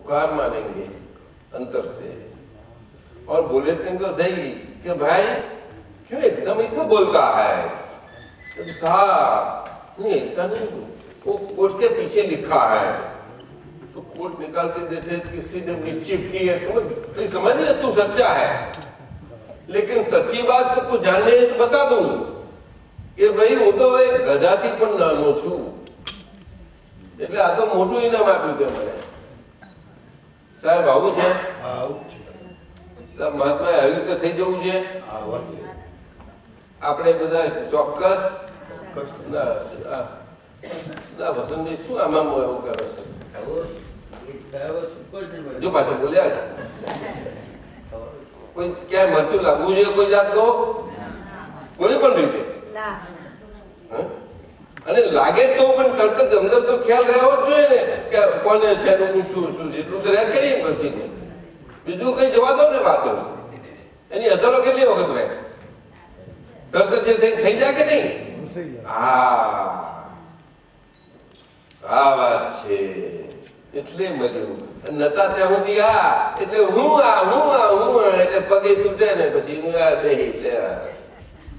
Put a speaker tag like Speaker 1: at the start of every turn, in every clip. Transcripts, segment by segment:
Speaker 1: उपकार मानेंगे अंतर से और बोले तो सही कि भाई क्यों एकदम ऐसा बोलता है? साहब नहीं, ऐसा नहीं, वो कोर्ट के पीछे लिखा है तो कोर्ट निकाल के देते किसी ने निश्चित की है, समझ ले तू सच्चा है, लेकिन सच्ची बात तो तू जाने तो बता दूं कि भाई હું તો એક ગજાથી પણ નાનો છું, એટલે આ તો મોટું ઇનામ આપ્યું તે મને. સાહેબ આવું છે? મહાત્મા આવી રીતે થઈ જવું છે આપણે બધા ચોક્કસ. ના વસંતભાઈ શું આમાં એવું કરે છે? જો પાછળ બોલ્યા કોઈ ક્યાંય મરચું લાગવું જોઈએ કોઈ જાત તો કોઈ પણ રીતે, અને લાગે તો પણ તરત જ અંદર તો ખ્યાલ રહેવો જ જોઈએ ને કે કોને છે શું શું છે, એટલું તો રહ્યા કરીએ પછી ને બીજું કઈ જવા દો ને વાતો, એની અસરો કેટલી વખત રહે? તરત જ થઈ જાય કે નહીં? હા આ વાત છે, એટલે મળ્યું નતા ત્યાં સુધી આ એટલે હું એટલે પગે તૂટે ને પછી હું આ બેહી.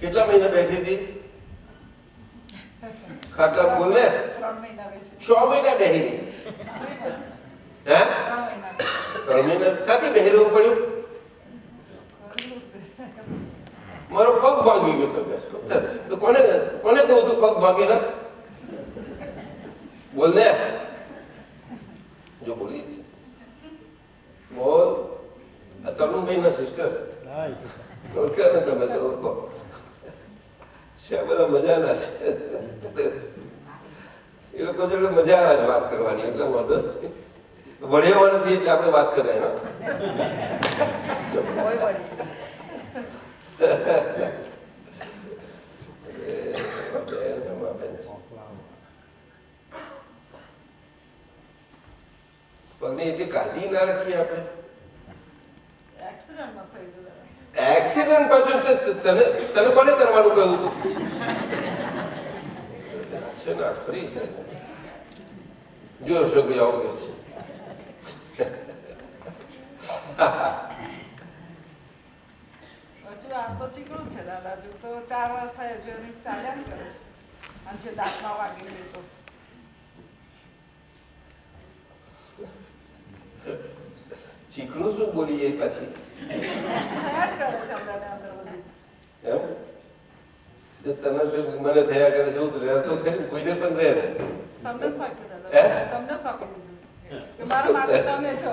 Speaker 1: કેટલા મહિના બેઠી હતી? ખાટલા બોલ ને 6 મહિના બેહી રહી. હે 3 મહિના સાથે બેહી રહેવું પડ્યું? મારો પગ ભાગી ગયો તો કોને કોને કહું તું પગ ભાગી ના બોલ ને? જો બોલી છે બોલ. તરુણભાઈ ના સિસ્ટર ઓળખે ને તમે તો ઓળખો છે, બધા મજાના છે એ લોકો છે એટલે મજા આવે છે વાત કરવાની, એટલે વાંધો વળેવા નથી એટલે આપણે વાત કરીએ. પગની એટલી કાળજી ના રાખીએ આપણે. એક્સિડન્ટ પાછું તને કોને કરવાનું કહ્યું છે ને? ખરી છે જો છોકરી આવું કે છે
Speaker 2: આ તો ચીકણું છે દાદા, હજુ તો 4 વર્ષ થાય હજુ એની ચાલ્યા કરે છે, અને જે દાંતમાં વાગી ગયું તો
Speaker 1: ચીકણું શું બોલીએ પછી
Speaker 2: થયા જ કરે છે અંદર અંદર બધું.
Speaker 1: એમ તને મને થયા કરે છે એવું રહે તો ખરી, કોઈને પણ રહે ને.
Speaker 2: તમને સોંપી દાદા, તમને સોંપી દીધું કે મારા માટે તમે છો.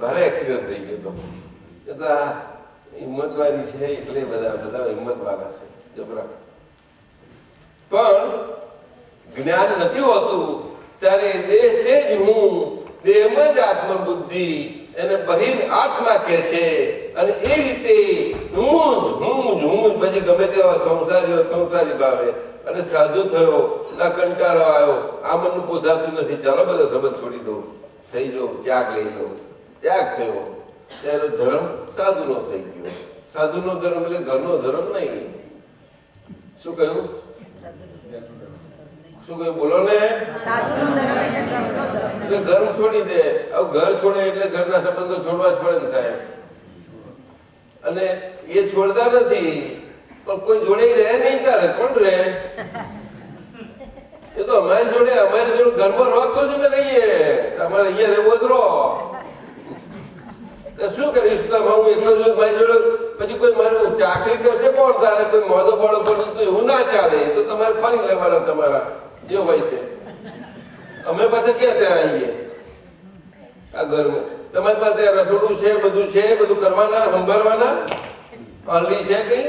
Speaker 1: ભારે એક્સિડન્ટ થઈ ગયો તો હિંમતવાળી છે એટલે બધા હિંમતવાળા છે જબરા. પણ જ્ઞાન નથી હોતું ત્યારે દેહ તે જ હું, દેહમાં જ આત્મબુદ્ધિ એને બહિર આત્મા કહે છે, અને એ રીતે હું જ પછી ગમે તેવા સંસારી ભાવે અને સાધુ થયો ના કંટાળો આવ્યો, આ મનનું પોસાતું નથી, ચાલો બધો સંબંધ છોડી દો, થઈ જાઓ, ત્યાગ લઈ લો. ત્યાગ થયો ત્યારે ધર્મ સાધુનો થઈ ગયો. સાધુનો ધર્મ એટલે ઘરનો ધર્મ નહીં. શું કહ્યું? શું કહ્યું બોલો ને? એટલે ઘર છોડી દે. હવે ઘર છોડે એટલે ઘરના સંબંધો છોડવા જ પડે ને સાહેબ. અને એ છોડતા નથી પણ કોઈ જોડે રહે નહીં, તારે કોણ રહે? એ તો અમારી જોડે ઘરમાં રોજ તો જ અમે રહીએ, તમારે અહીંયા રહેવું જ રહો. શું કરીશ? હું એકલો છું મારી જોડે, પછી કોઈ મારું ચાકરી કરશે કોણ? તારે કોઈ મોદો પાડો પડે તો એવું ના ચાલે. તો તમારે ફરી લેવાના તમારા જે હોય તે. અમે પાછા ક્યાં ત્યાં આવીએ આ ઘરમાં? તમારી પાસે રસોડું છે, બધું છે, બધું કરવાના, સંભાળવાના. આંલી છે કઈ?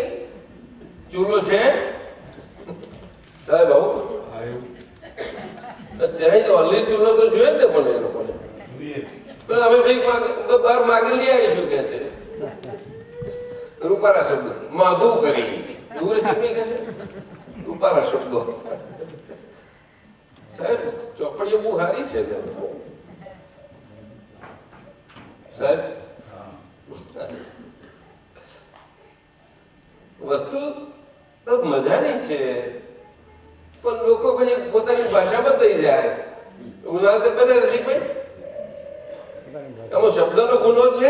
Speaker 1: ચૂલો છે સાહેબ? આવું ત્યાં તો આંલી ચૂલો તો જોઈએ ને પણ એ લોકોને. અમે બહાર માગી લઈ આવીશું કે છે રૂપારા શબ્દ માધુ કરી એવું કે છે રૂપારા શબ્દો. સાહેબ ચોપડીઓ બહુ સારી છે સાહેબ. વસ્તુ તો મજાની છે પણ લોકો પછી પોતાની ભાષામાં થઈ જાય. ઉનાળા તો બને રસિકભાઈ આમાં શબ્દનો ગુનો છે,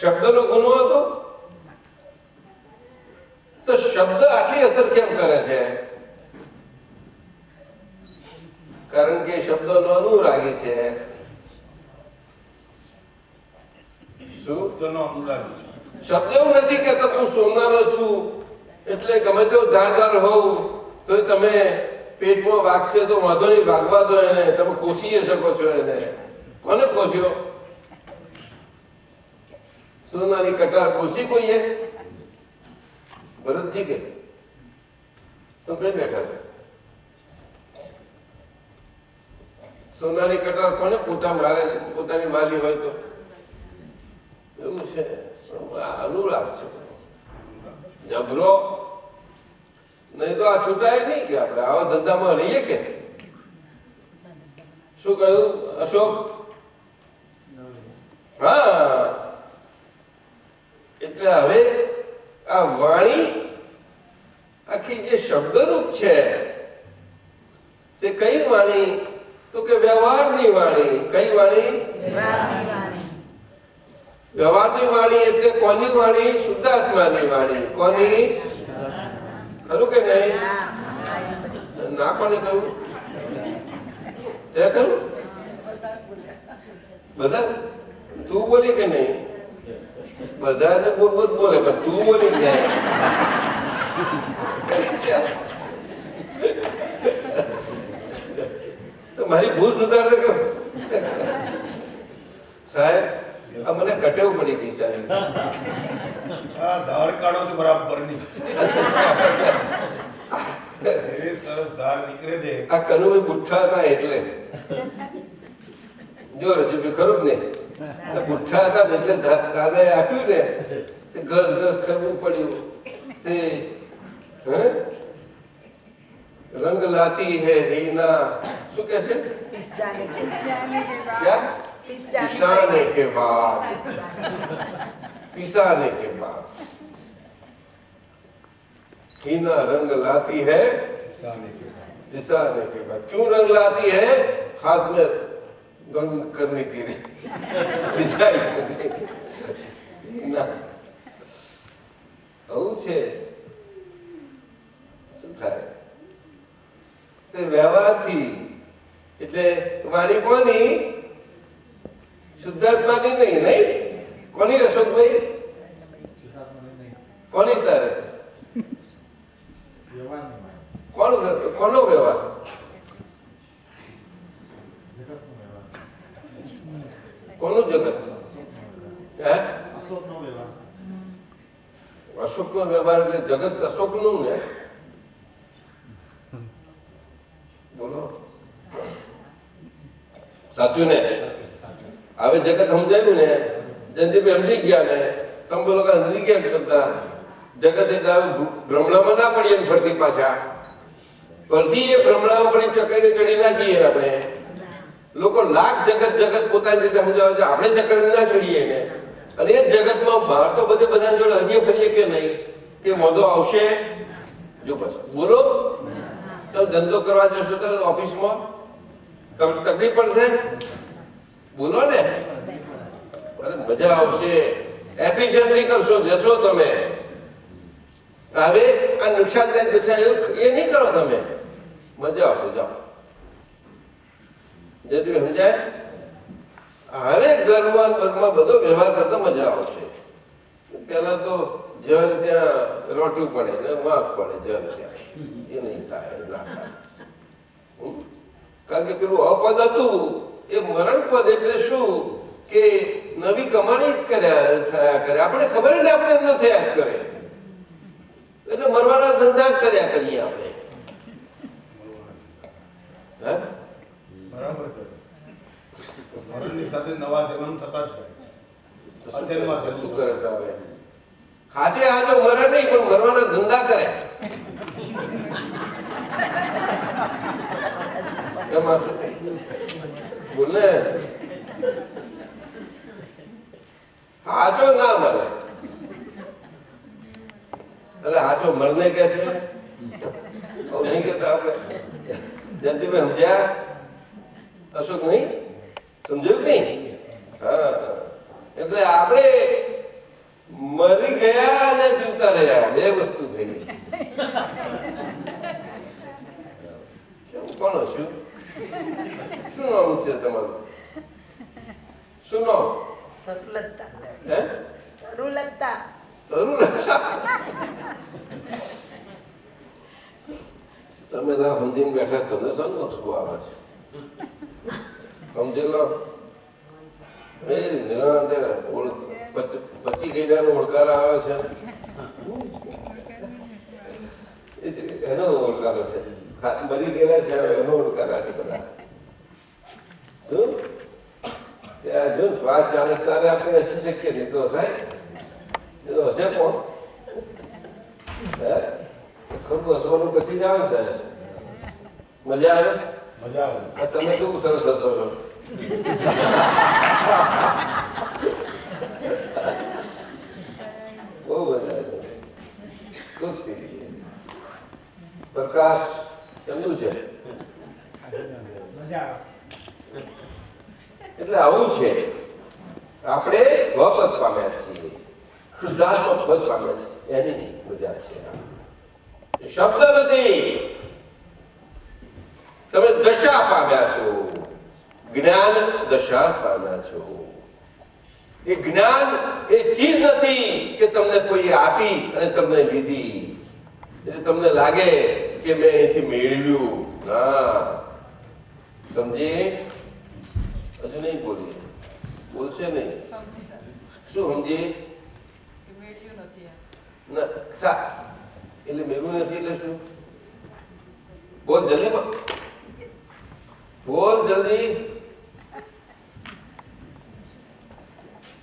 Speaker 1: શબ્દનો ગુનો હતો તો શબ્દ આટલી અસર કેમ કરે છે? કારણ કે શબ્દનો અનુરાગી છે. શું શબ્દ એવું નથી કે હું સોનાનો છું એટલે ગમે તેવો ધારદાર હોવ તો તમે પેટમાં વાગશે તો વાંધો નહીં, ભાગવા દો એને, તમે કોસી શકો છો એને. કોને કોસ્યો? સોનાની કટાર કોસી કોઈએ? ભરતજી કે તો કઈ બેઠા છે? સોનાની કટાર કોને પોતા મારે? પોતાની માલી હોય તો એવું છે. અનુરાગ છે જબરો. નહીં તો આ છૂટાય નહીં કે આપણે આવા ધંધામાં રહીએ કે શું કહ્યું અશોક? હા, એટલે હવે આ વાણી આખી જે શબ્દરૂપ છે તે કઈ વાણી? તો કે વ્યવહારની વાણી. કઈ વાણી? વ્યવહારની વાણી. એટલે કોની વાણી? શુદ્ધાત્માની વાણી. કોની? ખરું કે નહીં? ના કોને કહ્યું? તે કહ્યું? બધા? તું બોલી કે નહીં? બધા બોલ બોલે પણ તું બોલી કે નહીં? તો મારી ભૂલ સુધારતો કેમ? સાહેબ આ મને કટેવ પડી ગઈ સાહેબ.
Speaker 3: ધાર કાઢો તો બરાબર ની એ સરસ ધાર નીકળે છે.
Speaker 1: આ કનુભાઈ બુઠ્ઠા હતા એટલે જો રસીભાઈ ખરું જ ને બુઠ્ઠા હતા એટલે દાદાએ આપ્યું ને તે ઘસ ઘસ કરવું પડ્યું. તે રંગ લાતી હે રીના શું કે છે? पिसाने के बाद पिसाने के बाद हीना रंग लाती है पिसाने के बाद. क्यों रंग लाती है? हाथ में रंग करने के लिए पिसाई करने के हीना આવું છે. શું થાય? તે વ્યવહારથી એટલે વાણી કોની? શુદ્ધાત્માની નહીં. નહીં કોની અશોકભાઈ? કોની તારે? કોનો વ્યવહાર? કોનું જગત? હે અશોક નો વ્યવહાર એટલે જગત અશોક નું ને? બોલો સાચું ને? હવે જગત સમજાયું ને? જયંતિભાઈ સમજી ગયા ને? તમે બોલો કે સમજી ગયા કરતા જગત એટલે હવે ભ્રમણામાં ના પડીએ ને ફરતી પાછા ફરતી એ ભ્રમણામાં પડી ચકડીને ચડી ના જઈએ. આપણે લોકો લાખ જગત જગત પોતાની રીતે સમજાવે છે, આપણે ચકડી ના ચડીએ ને. અને એ જગતમાં બહાર તો બધે બધા જોડે હજીએ ફરીએ કે નહીં કે વાંધો આવશે? જો બસ બોલો તમે ધંધો કરવા જશો તો ઓફિસમાં તમને તકલીફ પડશે? બોલો ને. અરે મજા આવશે. એફિશિયન્ટલી કરશો જશો તમે. હવે આ નુકસાનદાયક એ નહીં કરો તમે. મજા આવશે. જાઓ જેથી સમજાય. હવે ઘરમાં બધો વ્યવહાર કરતા મજા આવશે. પેલા તો જન ત્યાં રોટું પડે ને વાંક પડે જન ત્યાં એ નહીં થાય ના થાય. કારણ કે પેલું અપદ હતું એ મરણ પદ એટલે શું કે નવી કમાણી જ થયા કરે. આપણે ખબર ને આપણે અંદર થયા જ કરે એટલે મરવાના ધંધા જ કર્યા કરીએ આપણે. હે
Speaker 3: બરાબર છે. મરણની સાથે નવા જન્મ થતા જ જાય.
Speaker 1: શું કરે હવે? હાજે હાજો મરે નહીં પણ મરવાના ધંધા કરે. એમાં શું બોલે? હાચો ના મરે એટલે હાચો મરને કે છે આવું નહીં કહેતા આપણે. જયંતિભાઈ સમજ્યા? અશોક નહીં સમજાયું કે નહીં? હા, એટલે આપણે મરી ગયા અને જીવતા રહ્યા બે વસ્તુ થઈ. કેમ કોણ શું શું નામ છે તમારું? શું નામ? હે?
Speaker 4: તરુલતા.
Speaker 1: તમે તો સમજીને બેઠા તમને શું શું આવે છે? સમજી લો. પછી ગયેલાનો ઓળકાર આવે છે એનો ઓળકારો છે. મરી ગયેલા છે એનો ઓળકાર છે બધા. શું ત્યાં જો શ્વાસ ચાલે ત્યારે આપણે હસી શકીએ નહીં તો સાહેબ એ તો હશે કોણ? હે ખરું હસવાનું પછી જ આવે સાહેબ. મજા આવે?
Speaker 3: મજા આવે.
Speaker 1: તમે કેવું સરસ હસો છો. બહુ મજા આવે. ખુશ થઈ ગઈ. પ્રકાશ કેમનું છે? એટલે આવું છે. આપણે સ્વપદ પામ્યા છીએ, શુદ્ધાત્મક પદ પામ્યા છીએ, એની મજા છે. શબ્દ નથી. તમે દશા પામ્યા છો, જ્ઞાન દશા પામ્યા છો. એ જ્ઞાન એ ચીજ નથી કે તમને કોઈ આપી અને તમને લીધી એટલે તમને લાગે કે મેં અહીંથી મેળવ્યું. ના, સમજી? હજુ નહીં બોલી, બોલશે નહીં.
Speaker 2: સમજી સાહેબ
Speaker 1: શું સમજી?
Speaker 2: કે મેળ્યું નથી એમ.
Speaker 1: ના સા એટલે મેળવ્યું નથી એટલે શું? બોલ જલ્દી બોલ. બોલ જલ્દી.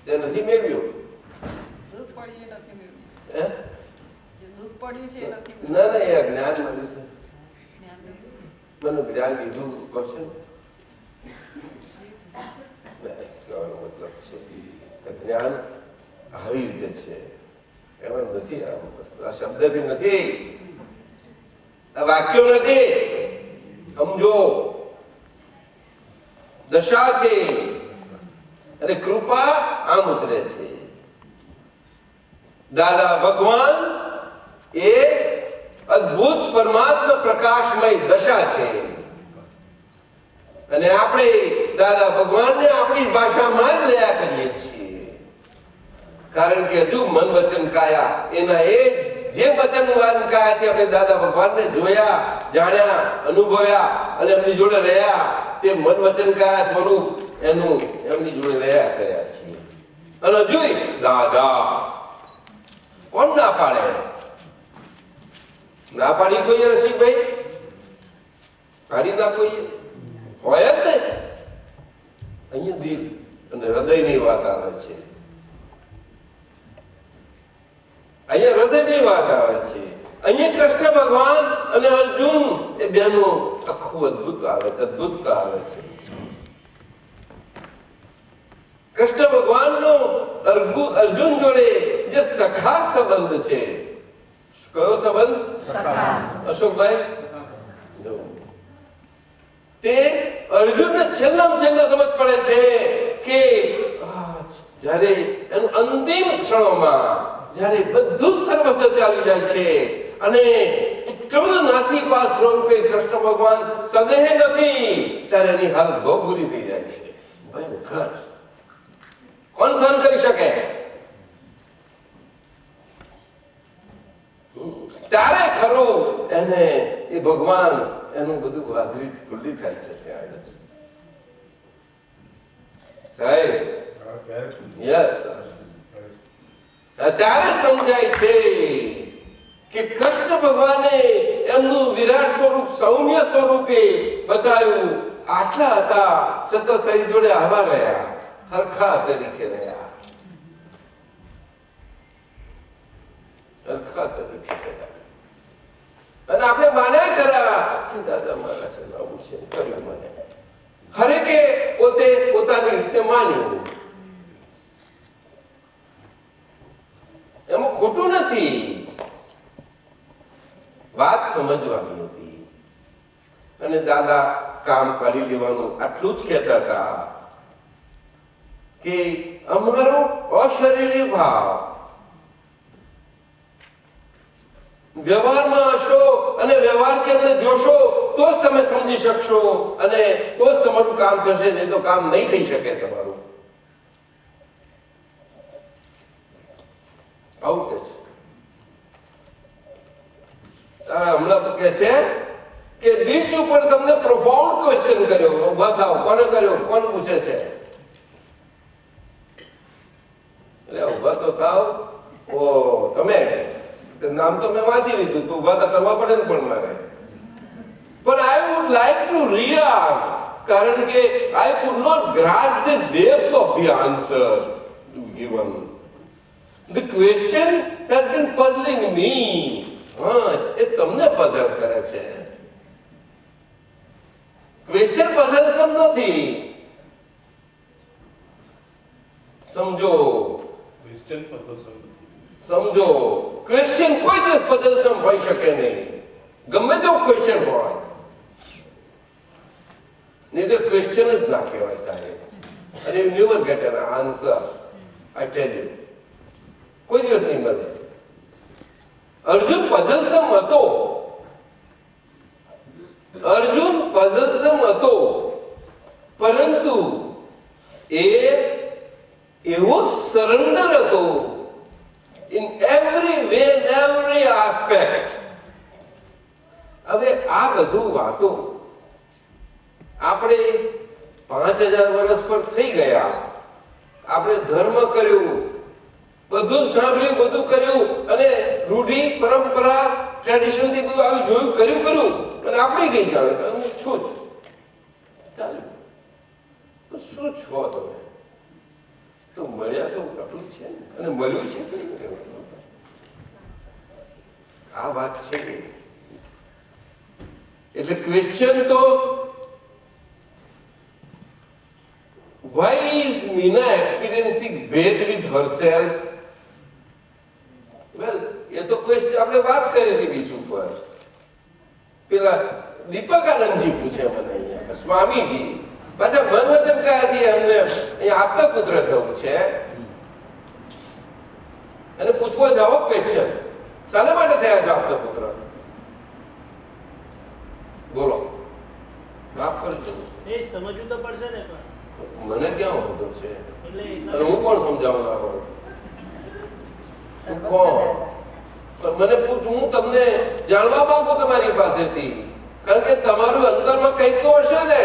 Speaker 1: તે નથી મેળવ્યું.
Speaker 2: દૂધ પડ્યું એ નથી મેળવ્યું.
Speaker 1: હે?
Speaker 2: જે દૂધ પડ્યું છે એ નથી મેળવ્યું.
Speaker 1: ના ના, એ જ્ઞાન મળ્યું છે.
Speaker 2: જ્ઞાન મેળવ્યું.
Speaker 1: મને જ્ઞાન લીધું કહશે. કહેવાનો મતલબ છે કે જ્ઞાન આવી રીતે છે, એમાં નથી. આ શબ્દથી નથી, આ વાક્યો નથી. સમજો, દશા છે અને કૃપા આમ ઉતરે છે. દાદા ભગવાન એ અદ્ભુત પરમાત્મા પ્રકાશમય દશા છે અને આપણે દાદા ભગવાનને આપણી ભાષામાં જ લયા કરીએ છીએ. કારણ કે હજુ મન વચન કાયા એના એ જ જે વચન મન કાયાથી આપણે દાદા ભગવાનને જોયા, જાણ્યા, અનુભવ્યા અને એમની જોડે રહ્યા, તે મન વચન કાયા સ્વરૂપ એનું એમની જોડે રહ્યા કર્યા છીએ. અને હજુ દાદા કોણ ના પાડે? ના પાડી કોઈ રસિકભાઈ? પાડી ના કોઈ હોય જ ને. અહીંયા દિલ અને હૃદયની વાત આવે છે. અહીંયા હૃદયની વાત આવે છે. અહીંયા કૃષ્ણ ભગવાન અને અર્જુન એ બેનું આખું અદભુત આવે છે, અદભુતતા આવે છે. કૃષ્ણ ભગવાનનો અર્જુન જોડે જે સખા સંબંધ છે. કયો સંબંધ? અશોકભાઈ, તે અર્જુનને છેલ્લામાં છેલ્લો સમજ પડે છે કે જ્યારે એનું અંતિમ ક્ષણોમાં જ્યારે બધું સર્વસ્વ ચાલી જાય છે અને એટલું બધું નાસીપાસ સ્વરૂપે કૃષ્ણ ભગવાન સદેહ નથી, ત્યારે એની હાલત બહુ બુરી થઈ જાય છે. ભયંકર. કોણ સહન કરી શકે? ત્યારે ખરું એને એ ભગવાન એનું બધું હાજરી ખુલ્લી થાય છે ત્યાં સાહેબ. યસ, ત્યારે સમજાય છે કે કૃષ્ણ ભગવાને એમનું વિરાટ સ્વરૂપ સૌમ્ય સ્વરૂપે બતાવ્યું. આટલા હતા છતાં તેની જોડે આવા રહ્યા, હરખા તરીકે રહ્યા, હરખા તરીકે રહ્યા. અને આપણે માન્યા ખરા કે દાદા મારા છે આવું છે કર્યું મને. હરેકે પોતે પોતાની રીતે માન્યું. એમાં ખોટું નથી. વાત સમજવાની હતી. અને દાદા કામ કરી લેવાનું આટલું જ કહેતા હતા કે અમારો અશરીરી ભાવ વ્યવહારમાં હશો અને વ્યવહારથી અમને જોશો તો જ તમે સમજી શકશો અને તો જ તમારું કામ થશે, નહીં તો કામ નહીં થઈ શકે તમારું. આવું કે છે. હમણાં કે છે કે બીચ ઉપર તમને પ્રોફાઉન્ડ ક્વેશ્ચન કર્યો, ઉભા થાવ. કોને કર્યો? કોણ પૂછે છે? એટલે ઉભા તો થાવ. ઓ તમે નામ તો મેં વાંચી લીધું, તો ઉભા તો કરવા પડે ને. પણ મારે પણ I would like to reask, કારણ કે I could not grasp the depth of the answer given. The question has been puzzling me. હા, એ તમને પઝલ કરે છે. ક્વેશ્ચન પઝલસમ નથી. સમજો,
Speaker 3: ક્વેશ્ચન પઝલસમ નથી.
Speaker 1: સમજો, ક્વેશ્ચન કોઈ દિવસ પઝલસમ હોઈ શકે નહીં, ગમે તેવો ક્વેશ્ચન હોય. નહીં તો ક્વેશ્ચન જ ના કહેવાય સાહેબ. અને you never get an answer. I tell you, કોઈ દિવસ નહીં મળે. અર્જુન પઝલસમ હતો. અર્જુન પઝલસમ હતો, પરંતુ એ એવો સરેન્ડર હતો in every way and every aspect. હવે આ બધું વાતો આપણે 5000 વર્ષ પર થઈ ગયા. આપણે ધર્મ કર્યું, બધું સાંભળ્યું, બધું કર્યું, અને રૂઢિ પરંપરા ટ્રેડિશન થી બધું આવી જોયું, કર્યું, અને આપણે કઈ જાણે તમે છો જ ચાલ્યું. તો શું છો તમે? તો મળ્યા તો આટલું છે, અને મળ્યું છે કઈ આ વાત છે. એટલે ક્વેશ્ચન તો why is Meena experiencing bad with herself? Well, ये तो क्वेश्चन आपने बात કરી હતી બીચ ઉપર. પેલા દીપકાનંદજી પૂછે મને અહીંયા, સ્વામીજી પાછા મન વચન કયાથી અમને અહીંયા આપતા પુત્ર થવું છે, અને પૂછવો જાવો ક્વેશ્ચન, શાના માટે થયા છે આપતા પુત્ર? બોલો, માફ કરજો.
Speaker 4: એ સમજવું તો પડશે ને. પણ
Speaker 1: મને ક્યાં હોતો છે?
Speaker 4: એટલે
Speaker 1: અને હું કોણ સમજાવવા વાળો? તું કોણ? મને પૂછ, હું તમને જાણવા માંગુ તમારી પાસેથી, કારણ કે તમારું અંતરમાં કંઈક તો હશે ને.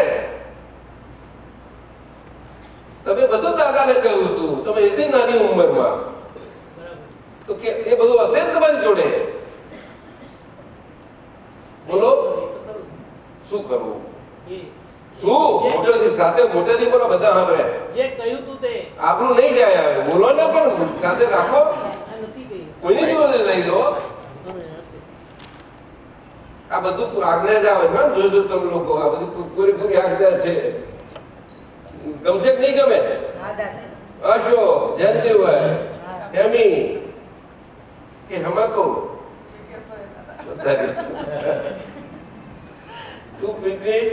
Speaker 1: તમે બધું દાદાને કહ્યું હતું, તમે એટલી નાની ઉંમરમાં, તો કે એ બધું હશે ને તમારી જોડે? બોલો, શું કરવું? શું મોટેથી સાથે મોટેથી બોલો, બધા સાંભળે.
Speaker 4: જે કહ્યું તું તે
Speaker 1: આપણું નહીં જાય. હવે બોલો ને, પણ સાથે રાખો.
Speaker 4: નથી કહી.
Speaker 1: કોઈની જોડે લઈ લો. આ બધું આજ્ઞા જ આવે છે. જોજો તમે લોકો, આ બધી પૂરી આજ્ઞા છે. ગમશે કે નહીં ગમે? અશોક, જયંતિભાઈ, હેમી કે હમાકો તું પીટી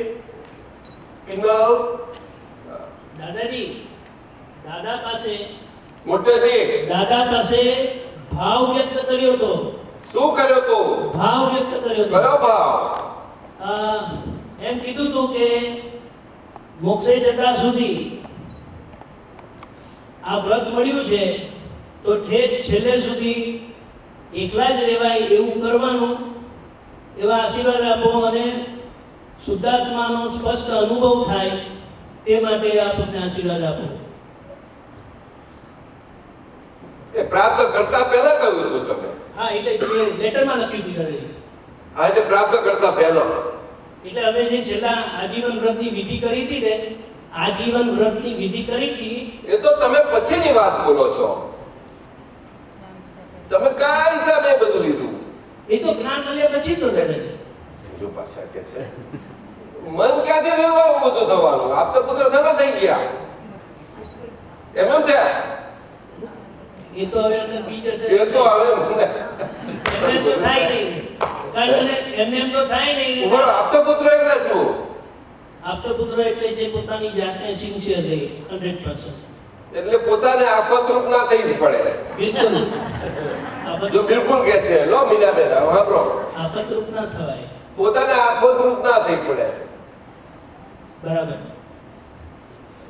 Speaker 1: પિનલ
Speaker 4: દાદાજી, દાદા પાસે ભાવ વ્યક્ત કર્યો તો.
Speaker 1: શું કર્યો તો?
Speaker 4: ભાવ વ્યક્ત કર્યો તો.
Speaker 1: કયો ભાવ?
Speaker 4: એમ કીધું તું કે મોક્ષે જતા સુધી આ વ્રત મળ્યું છે તો ઠેઠ છેલ્લે સુધી એકલા જ રહેવાય એવું કરવાનું, એવા આશીર્વાદ આપો, અને શુદ્ધાત્માનો સ્પષ્ટ અનુભવ થાય તે માટે આપણને આશીર્વાદ આપો.
Speaker 1: એ પ્રાપ્ત કરતા પહેલા કહ્યું હતું તમે?
Speaker 4: હા, એટલે લેટરમાં લખ્યું હતું દાદાજી.
Speaker 1: હા, એટલે પ્રાપ્ત કરતા પહેલા.
Speaker 4: એટલે હવે જે છેલ્લા આજીવન વ્રતની વિધિ કરી હતી ને, આજીવન વ્રતની વિધિ કરી હતી,
Speaker 1: એ તો તમે પછીની વાત બોલો છો. તમે કયા હિસાબે બધું લીધું?
Speaker 4: એ તો જ્ઞાન મળ્યા પછી તો દાદાજી.
Speaker 1: જો પાછા કે છે મન ક્યાંથી થયું આવું બધું થવાનું? આપતા પુત્ર શાના થઈ ગયા? એમ થયા?
Speaker 4: એ તો હવે અંદર બી જશે.
Speaker 1: એ તો હવે મને
Speaker 4: એમને તો થાય નહીં. કારણ કે એમને એમ તો થાય નહીં.
Speaker 1: ઉભો રહો, આપતો પુત્ર એટલે શું?
Speaker 4: આપતો પુત્ર એટલે જે પોતાની જાતને સિન્સિયર રહે 100%.
Speaker 1: એટલે પોતાને આફતરૂપ ના થઈ જ પડે.
Speaker 4: બિલકુલ
Speaker 1: જો બિલકુલ કે છે લો મીનાબેન, સાંભળો,
Speaker 4: આફતરૂપ ના થવાય.
Speaker 1: પોતાને આફતરૂપ ના થઈ પડે
Speaker 4: બરાબર.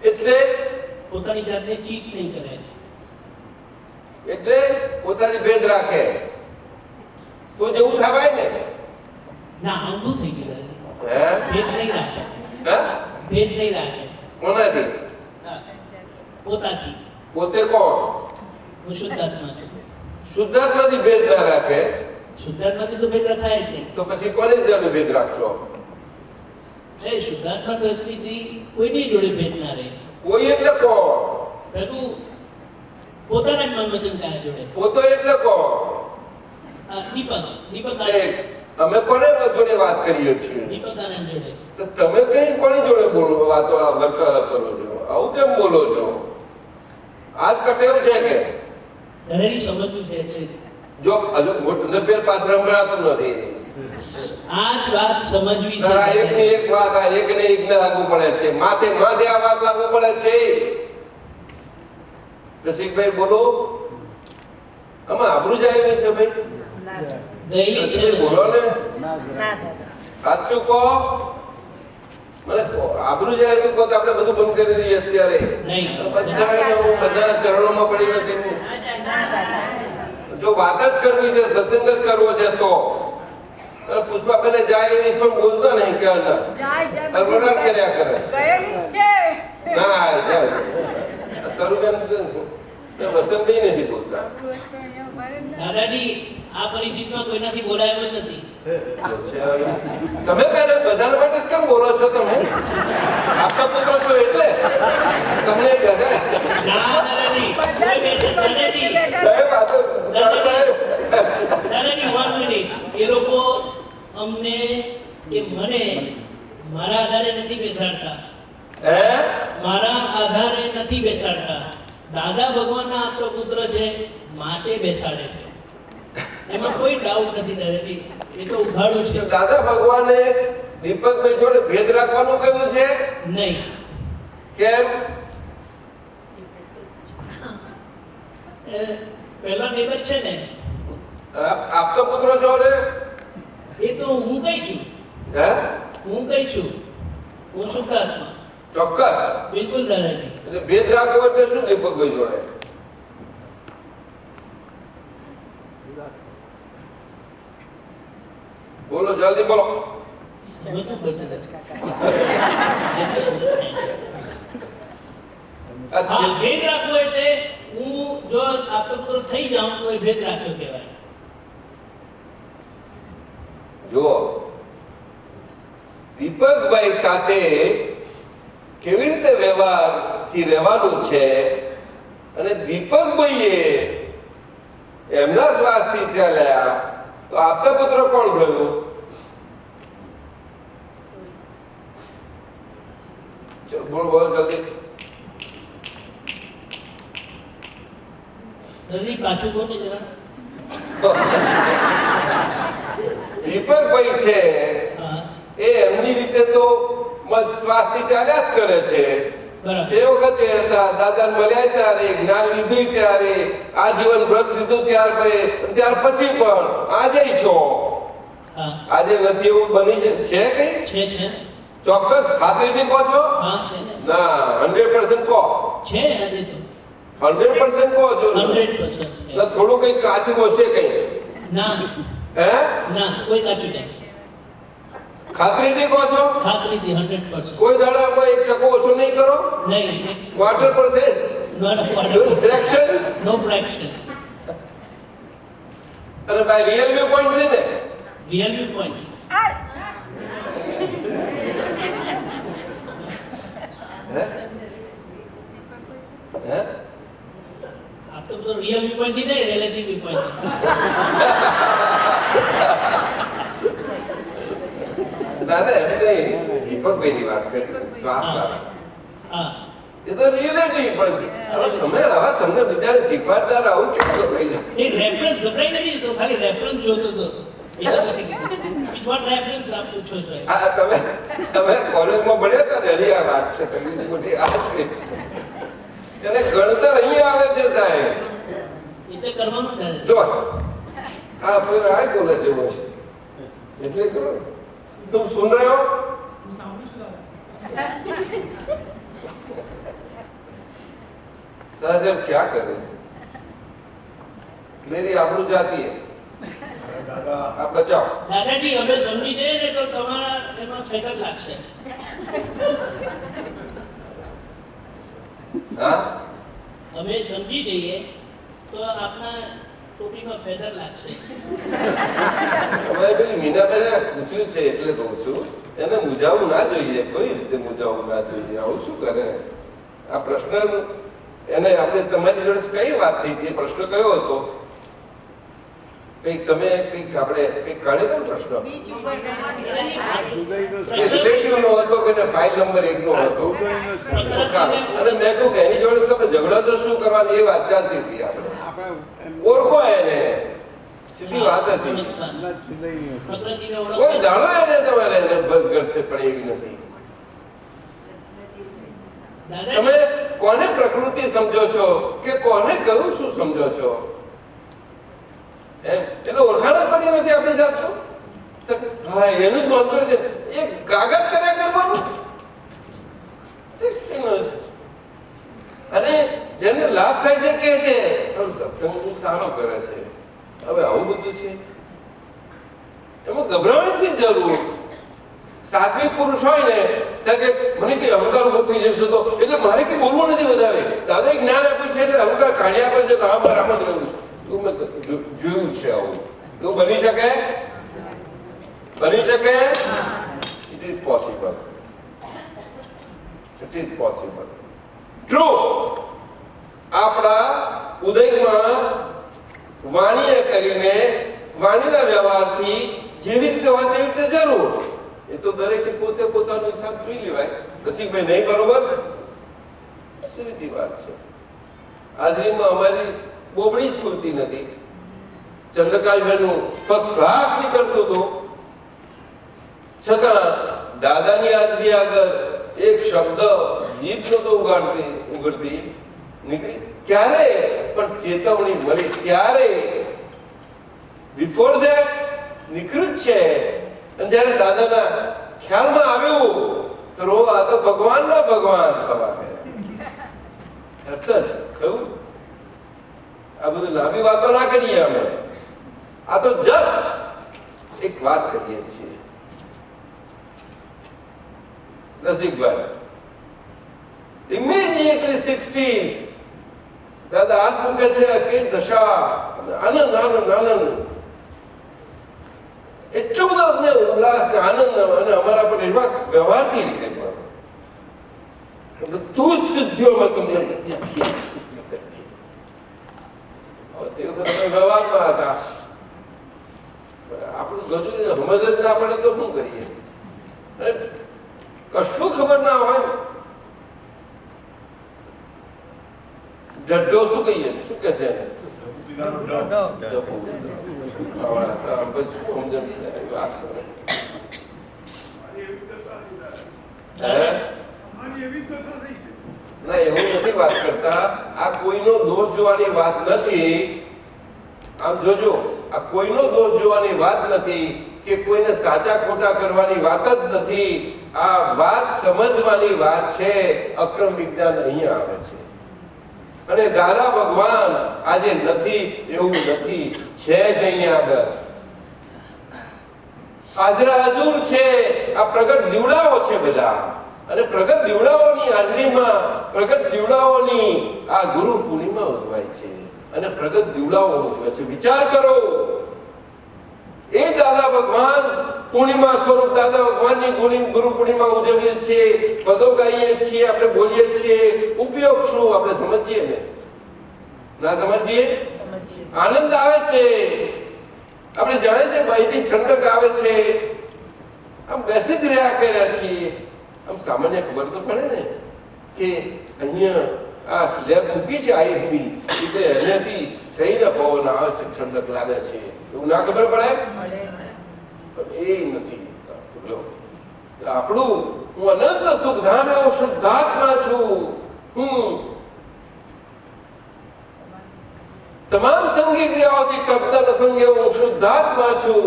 Speaker 1: એટલે
Speaker 4: પોતાની જાતને ચીટ નહીં કરે.
Speaker 1: એટલે પોતાની ભેદ રાખે તો જેવું થવાય ને.
Speaker 4: ના, ઊંધું થઈ ગયું.
Speaker 1: હે?
Speaker 4: ભેદ નહીં રાખે.
Speaker 1: હે?
Speaker 4: ભેદ નહીં રાખે.
Speaker 1: કોનાથી?
Speaker 4: હા. પોતાથી.
Speaker 1: પોતે કોણ?
Speaker 4: હું શુદ્ધાત્મા છું.
Speaker 1: શુદ્ધાત્માથી ભેદ ના રાખે
Speaker 4: શુદ્ધાત્માથી તો ભેદ રખાય જ નહીં.
Speaker 1: તો પછી કોની જોડે ભેદ રાખશો?
Speaker 4: એ શુદ્ધાત્મા દ્રષ્ટિથી કોઈની જોડે ભેદ ના રહે.
Speaker 1: કોઈ એટલે કોણ?
Speaker 4: પ્રભુ પોતાના જ મન વચન કાયા જોડે.
Speaker 1: પોતો એટલે કોણ?
Speaker 4: દીપક
Speaker 1: અમે કોને જોડે વાત કરીએ છીએ?
Speaker 4: દીપક આનંદ જોડે.
Speaker 1: તો તમે કઈ કોની જોડે બોલો વાતો વાર્તાલાપ કરો છો? આવું કેમ બોલો છો? આજ કટેવ છે કે
Speaker 4: દરેક સમજવું છે એટલે
Speaker 1: જો હજુ મોટું પાત્ર સંભળાતું નથી.
Speaker 4: આ જ વાત સમજવી
Speaker 1: તારા
Speaker 4: છે.
Speaker 1: એકની એક વાત આ એકને એકને લાગુ પડે છે. માથે આ વાત લાગુ પડે છે. રસિકભાઈ બોલો, આમાં આબરૂ જાય એવી છે ભાઈ.
Speaker 4: ગયેલી છે.
Speaker 1: રસિકભાઈ બોલો ને, સાચું કહો. મને આબરૂ જાય એવી કહો તો આપણે બધું બંધ કરી દઈએ અત્યારે.
Speaker 4: નહીં.
Speaker 1: બધા ચરણોમાં પડી નથી. જો વાત જ કરવી છે, સત્સંગ જ કરવો છે તો પુષ્પાબેને જાય એવી પણ બોલતો નહીં કે અરવડાટ કર્યા કરે. ના જાય તરુબેન વસંતભાઈ નથી બોલતા.
Speaker 4: દાદાજી આ પરિસ્થિતિમાં કોઈનાથી બોલાયો જ નથી.
Speaker 1: તમે કઈ બધા માટે કેમ બોલો છો? તમે આપના પુત્ર છો એટલે તમને
Speaker 4: ના દાદાજી કોઈ બેસે દાદાજી.
Speaker 1: સાહેબ આ તો
Speaker 4: દાદાજી 1 મિનિટ. એ લોકો અમને કે મને મારા આધારે નથી બેસાડતા.
Speaker 1: હે?
Speaker 4: મારા આધારે નથી બેસાડતા. દાદા ભગવાનના આપતો પુત્ર છે માટે બેસાડે છે. એમાં કોઈ ડાઉટ નથી દાદાજી. એ તો ઉઘાડું છે.
Speaker 1: દાદા ભગવાને દીપકભાઈ જોડે ભેદ રાખવાનું કહ્યું છે?
Speaker 4: નહીં.
Speaker 1: કેમ?
Speaker 4: પહેલા નેબર છે ને,
Speaker 1: આપતો પુત્રો છો ને?
Speaker 4: એ તો હું કઈ છું.
Speaker 1: હે?
Speaker 4: હું કઈ છું. હું શુદ્ધાત્મા.
Speaker 1: ચોક્કસ.
Speaker 4: બિલકુલ દાદાજી.
Speaker 1: એટલે ભેદ રાખવો એટલે શું દીપકભાઈ જોડે? બોલો જલ્દી બોલો.
Speaker 4: બધું બચે.
Speaker 1: આ
Speaker 4: હા,
Speaker 1: છે-
Speaker 4: ભેદ રાખવો એટલે હું જો આપતો પુત્ર થઈ જાઉં તો એ ભેદ રાખ્યો કહેવાય.
Speaker 1: જુઓ, દીપકભાઈ સાથે કેવી રીતે વ્યવહારથી રહેવાનું છે અને દીપકભાઈએ એમના શ્વાસથી ચાલ્યા તો આપતા પુત્ર કોણ ગયું? ચલો બોલ બોલ જલ્દી.
Speaker 4: જલ્દી પાછું કહો ને જરા.
Speaker 1: દીપકભાઈ છે
Speaker 4: હા,
Speaker 1: એ એમની રીતે તો શ્વાસથી ચાલ્યા જ કરે છે.
Speaker 4: બરાબર.
Speaker 1: તે વખતે હતા દાદા મળ્યા ત્યારે જ્ઞાન લીધું ત્યારે આજીવન વ્રત લીધું ત્યાર પછી પણ આજે છો.
Speaker 4: હા,
Speaker 1: આજે નથી એવું બની છે કઈ?
Speaker 4: છે.
Speaker 1: ચોક્કસ ખાતરીથી કહો છો?
Speaker 4: હા, છે ને.
Speaker 1: ના 100% કહો.
Speaker 4: છે આજે તો
Speaker 1: 100% કહો જો.
Speaker 4: 100% છે.
Speaker 1: ના થોડું કઈ કાચું હશે કઈ?
Speaker 4: ના,
Speaker 1: હે?
Speaker 4: ના, કોઈ કાચું નહીં.
Speaker 1: ખાતરીથી કહો છો?
Speaker 4: ખાતરીથી 100%.
Speaker 1: કોઈ દાડામાં 1% ઓછો નહીં કરો?
Speaker 4: નહીં.
Speaker 1: 1/4%? ફ્રેક્શન?
Speaker 4: નો ફ્રેક્શન.
Speaker 1: અને બાય રિયલ વ્યૂ પોઈન્ટ છે ને?
Speaker 4: Real view point.
Speaker 1: હે? હે?
Speaker 4: આ તો રિયલ વ્યૂ પોઈન્ટ નહીં, રિલેટિવ વ્યૂ પોઈન્ટ.
Speaker 1: દાદા એમ નહીં, દીપકભાઈની વાત કરી શ્વાસ વાળા.
Speaker 4: હા,
Speaker 1: એ તો રિયલિટી પણ હવે તમે આવા તમને બીજાને શીખવાડનાર આવું કેમ ગભરાઈ જાય?
Speaker 4: એ રેફરન્સ ગભરાઈ નથી તો ખાલી રેફરન્સ જોતો હતો. એટલે પછી કીધું. It's what reference આપ પૂછો છો એ.
Speaker 1: આ તમે કોલેજમાં ભણ્યા હતા ને એની આ વાત છે પેલી મોટી આ છે એને ગણતર અહીંયા આવે છે સાહેબ
Speaker 4: એટલે કરવાનું જ આવે.
Speaker 1: જો આ પેલા આ બોલે છે वो એટલે કરો तुम सुन रहे हो साहब क्या करें मेरी आबरू जाती है
Speaker 3: દાદા
Speaker 1: आप बचाओ
Speaker 4: દાદાજી અમે સમજી જઈએ ને તો તમારા એમાં ફેગર લાગશે.
Speaker 1: हाँ
Speaker 4: અમે સમજી જઈએ તો આપના ટોપીમાં ફેગર લાગશે.
Speaker 1: અમારે પેલી મીનાબેને પૂછ્યું છે એટલે કહું છું એને મૂંઝાવવું ના જોઈએ કોઈ રીતે મૂંઝાવવું ના જોઈએ આવું શું કરે આ પ્રશ્ન એને આપણે તમારી જોડે કઈ વાત થઈ હતી પ્રશ્ન કયો હતો કંઈક તમે કંઈક આપણે કંઈક કાઢ્યો હતો પ્રશ્ન રિલેટિવ નો હતો કે ફાઇલ નંબર 1 નો હતો અને મેં કહ્યું કે એની જોડે તમે ઝઘડો છો શું કરવાની એ વાત ચાલતી હતી આપણે ઓળખો એને સીધી વાત હતી
Speaker 4: પ્રકૃતિને ઓળખો.
Speaker 1: કોઈ દાડો એને તમારે એને બસ કરશે પણ એવી નથી તમે
Speaker 4: દાદાજી
Speaker 1: કોને પ્રકૃતિ સમજો છો કે કોને કયું શું સમજો છો એમ એટલે ઓળખાણ જ પડી નથી આપણી જાતનું તો હા એનું જ નોંધ છે એ કાગળ કર્યા કરવાનું અને જેને લાભ થાય છે કે છે સત્સંગ સારો કરે છે હવે આવું બધું છે એમાં ગભરાવાની શી જરૂર સાત્વિક પુરુષ હોય ને ત્યાં કે મને કઈ અહંકાર ઉભો થઈ જશે તો એટલે મારે કઈ બોલવું નથી વધારે દાદા જ્ઞાન આપ્યું છે એટલે અહંકાર કાઢી આપે છે તો આ બરાબર જ રહું છું એવું મેં જોયું છે આવું એવું બની શકે ઇટ ઇઝ પોસિબલ ટ્રુ આપણા ઉદયમાં વાણીએ કરીને વાણીના વ્યવહારથી જેવી રીતે હોય તેવી રીતે જરૂર એ તો દરેકે પોતે પોતાનો હિસાબ જોઈ લેવાય રસિકભાઈ નહીં બરોબર સીધી વાત છે હાજરીમાં અમારી બોબડી જ ખુલતી નથી ચંદ્રકાંતભાઈનું ફર્સ્ટ ક્લાસ નીકળતું હતું છતાં દાદાની હાજરી આગળ એક શબ્દ જીભ નતો ઉગડતી નીકળી ક્યારે પણ ચેતવણી મળી ત્યારે બિફોર ધેટ નીકળ્યું જ છે અને જ્યારે દાદાના ખ્યાલમાં આવ્યું તો આ તો ભગવાનના ભગવાન થવા ગયા અર્થ જ કહ્યું આ બધું લાંબી વાતો ના કરીએ અમે આ તો જસ્ટ એક વાત કરીએ છીએ રસિકભાઈ ઇમિડિયેટલી 60s દાદા હાથ મૂકે છે કે દશા આનંદ આનંદ આનંદ એટલો બધો અમને ઉલ્લાસ ને આનંદ અને અમારા પર એવા વ્યવહારથી રીતે પણ બધું જ સિદ્ધિઓમાં તમને તે વખત અમે વ્યવહારમાં હતા આપણું ગજુ સમજ જ ના પડે તો શું કરીએ કશું ખબર ના હોય ડડ્ડો શું કહીએ શું કે છે એને ના એવું નથી વાત કરતા આ કોઈનો દોષ જોવાની વાત નથી આમ જોજો આ કોઈનો દોષ જોવાની વાત નથી કે કોઈને સાચા ખોટા કરવાની વાત જ નથી આ વાત સમજવાની વાત છે અક્રમ વિજ્ઞાન અહીંયા આવે છે અને દાદા ભગવાન આજે નથી એવું નથી છે જ અહીંયા આગળ હાજરા હજુર છે આ પ્રગટ દીવડાઓ છે બધા અને પ્રગટ દીવડાઓની હાજરીમાં પ્રગટ દીવડાઓની આ ગુરુ પૂર્ણિમા ઉજવાય છે અને પ્રગટ દીવડાઓ ઉજવાય છે વિચાર કરો એ દાદા ભગવાન પૂર્ણિમા સ્વરૂપ દાદા ભગવાનની ગુરુ પૂર્ણિમા ઉજવીએ છીએ પદો ગાઈએ છીએ આપણે બોલીએ છીએ ઉપયોગ શું આપણે સમજીએ ને ના સમજીએ આનંદ આવે છે આપણે જાણે છે માહિતી ઠંડક આવે છે આમ બેસી જ રહ્યા કર્યા છીએ આમ સામાન્ય ખબર તો પડે ને કે અહીંયા આ સ્લેબ મૂકી છે આઈસની એટલે એનાથી થઈને પવન આવે છે ઠંડક લાગે છે એવું ના ખબર પડે પણ એ નથી. લો, આપણું હું અનંત સુખધામ એવો શુદ્ધાત્મા છું. હું તમામ સંગી ક્રિયાઓથી તદ્દન સંગે હું શુદ્ધાત્મા છું.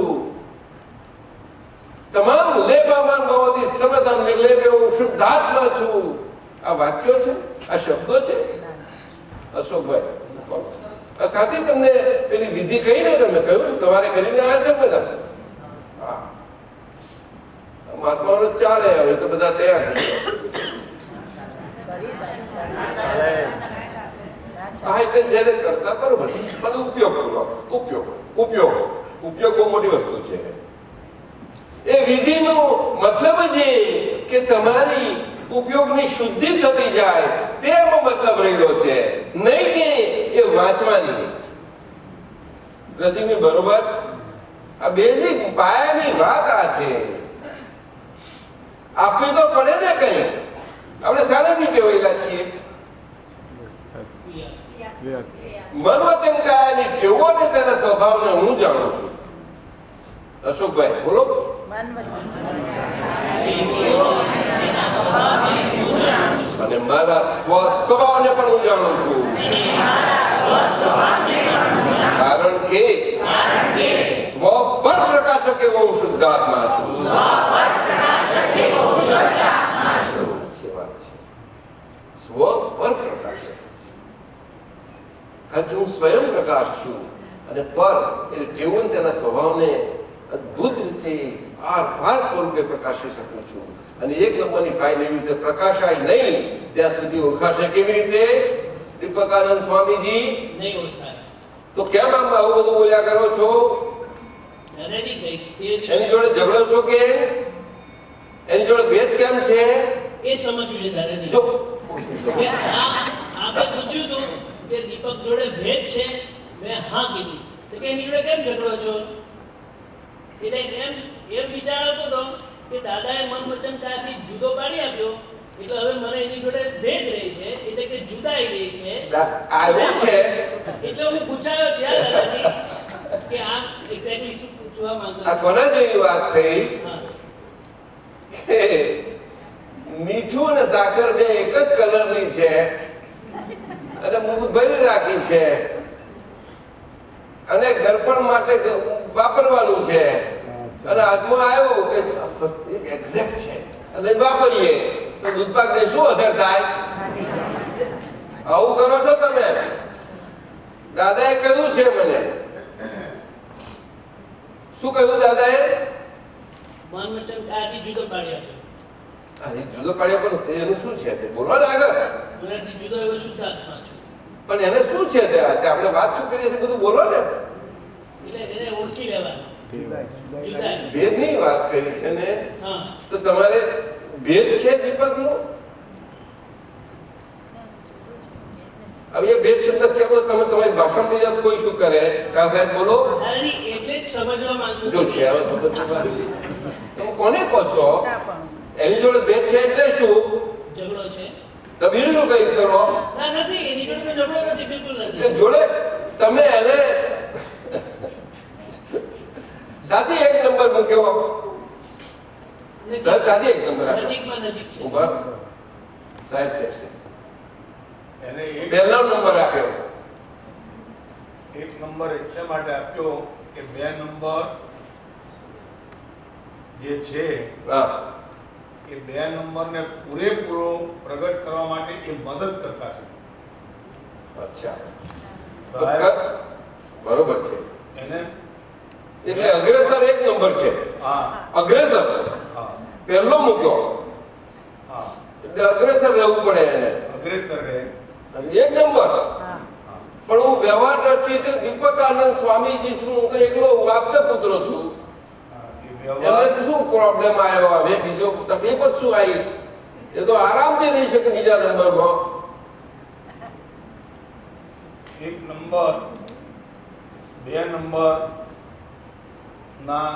Speaker 1: તમામ લેબામાન ભાવોથી સર્વથા નિર્લેપ હું શુદ્ધાત્મા છું. આ વાક્યો છે, આ શબ્દો છે. અશોકભાઈ, આ સાથે તમને પેલી વિધિ કહી ને, તમે કહ્યું ને સવારે કરીને આવ્યા છે બધા. હા, મહાત્માઓને ચાલે, હવે તો બધા તૈયાર થઈ ગયા. હા, એટલે જયારે કરતા બરોબર, પણ ઉપયોગ કરો. ઉપયોગ બહુ મોટી વસ્તુ છે. એ વિધિનો મતલબ જ કે તમારી ઉપયોગની શુદ્ધિ થતી જાય, તેનો મતલબ રહેલો છે, નહીં કે એ વાંચવાની. રસિકની બરોબર, આ બેઝિક પાયાની વાત આ છે. આપવી તો પડે ને કઈ. આપણે શાનાથી ટેવાયેલા છીએ? મન વચન કાયાની ટેવો ને તેના સ્વભાવને હું જાણું છું. અશોકભાઈ બોલો. અને મારા સ્વભાવને પણ હું જાણું છું. કારણ કે સ્વ પર પ્રકાશક એવો હું શુદ્ધાત્મા છું. સ્વ પર પ્રકાશક, કારણ કે હું સ્વયં પ્રકાશ છું. અને પર એટલે જેવું તેના સ્વભાવને અદભુત રીતે આર પાર સ્વરૂપે પ્રકાશી શકું છું. અને એક નંબરની ફાઇલ એવી રીતે પ્રકાશાય નહીં ત્યાં સુધી ઓળખાશે કેવી રીતે? દીપકાનંદ સ્વામીજી
Speaker 4: નહીં ઓળખાય.
Speaker 1: તો કેમ આમ આવું બધું બોલ્યા કરો છો? એની જોડે ઝઘડો છો કે એની જોડે ભેદ કેમ છે
Speaker 4: એ સમજવું છે દાદાજી.
Speaker 1: જો
Speaker 4: આપણે પૂછ્યું હતું કે દીપક જોડે ભેદ છે, મેં હા કીધી, તો કે એની જોડે કેમ ઝઘડો છો? એટલે એમ વિચારતો હતો કે દાદાએ મન વચન કાયાથી જુદો પાડી આપ્યો, એટલે હવે મને એની જોડે ભેદ રહી છે, એટલે કે જુદાઈ રહી છે.
Speaker 1: આવ્યું છે
Speaker 4: એટલે હું પૂછાયો ત્યાં દાદાજી કે આ એક્ઝેક્ટલી શું પૂછવા માંગો
Speaker 1: આ કોના જેવી વાત થઈ
Speaker 4: હા.
Speaker 1: કે મીઠું અને સાકર બે એક જ કલરની છે અને મૂળ ભરી રાખી છે અને ગરપણ માટે વાપરવાનું છે અને હાથમાં આવ્યું કે એક્ઝેક્ટ છે અને વાપરીએ તો દૂધપાકને શું અસર થાય? આવું કરો છો તમે. દાદાએ કહ્યું છે મને. શું કહ્યું દાદાએ?
Speaker 4: મન વચન કાયાથી જુદો પાડી આપ્યો.
Speaker 1: આ જુદો પાડ્યો પણ એનું શું છે તે બોલવા ને આગળ.
Speaker 4: એનાથી જુદો એવો શુદ્ધાત્મા છું.
Speaker 1: પણ એને શું છે તે આપણે વાત શું કરીએ છીએ બધું બોલો ને.
Speaker 4: એટલે એને ઓળખી લેવાનું. જુદાઈ.
Speaker 1: ભેદની વાત કરી છે ને,
Speaker 4: હા.
Speaker 1: તો તમારે ભેદ છે દીપકનો? હવે એ ભેદ શબ્દ કેવો તમે તમારી ભાષામાં લઈ જાઓ કોઈ શું કરે? શાહ સાહેબ બોલો.
Speaker 4: દાદાજી એટલે જ સમજવા માંગુ
Speaker 1: જો છે હવે સમજની વાત. તમે કોને કહો છો? એની જોડે ભેદ છે એટલે શું?
Speaker 4: ઝઘડો છે.
Speaker 1: તો બીજું શું કઈ કરો?
Speaker 4: ના નથી, એની જોડે તો ઝઘડો નથી, બિલકુલ
Speaker 1: એ
Speaker 4: નથી.
Speaker 1: જોડે તમે એને સાથી એક નંબર મૂક્યો. સાથી એક નંબર આપ્યો.
Speaker 4: નજીકમાં નજીક છે.
Speaker 1: ઉભા સાહેબ કહેશે
Speaker 3: એને
Speaker 1: પહેલો નંબર આપ્યો.
Speaker 3: એક નંબર એટલા માટે આપ્યો કે 2 નંબર જે છે
Speaker 1: હા,
Speaker 3: એ 2 નંબરને પૂરેપૂરો પ્રગટ કરવા માટે એ મદદ કરતા છે.
Speaker 1: અચ્છા, તો
Speaker 3: સાહેબ,
Speaker 1: બરોબર છે.
Speaker 3: એને
Speaker 1: એટલે અગ્રેસર એક નંબર છે.
Speaker 3: હા
Speaker 1: અગ્રેસર
Speaker 3: હા
Speaker 1: પહેલો મૂક્યો
Speaker 3: હા
Speaker 1: એટલે અગ્રેસર રહેવું પડે એને.
Speaker 3: અગ્રેસર રહે.
Speaker 1: અને એક નંબર
Speaker 3: હા
Speaker 1: પણ હું વ્યવહાર દ્રષ્ટિથી દીપકાનંદ સ્વામીજી છું. હું તો એકલો આપતો પુત્ર છું.
Speaker 3: એ વ્યવહાર
Speaker 1: એમને શું પ્રોબ્લેમ આવ્યો? હવે બીજો તકલીફ જ શું આવી? એ તો આરામથી રહી શકે બીજા નંબરમાં.
Speaker 3: એક નંબર 2 નંબર ના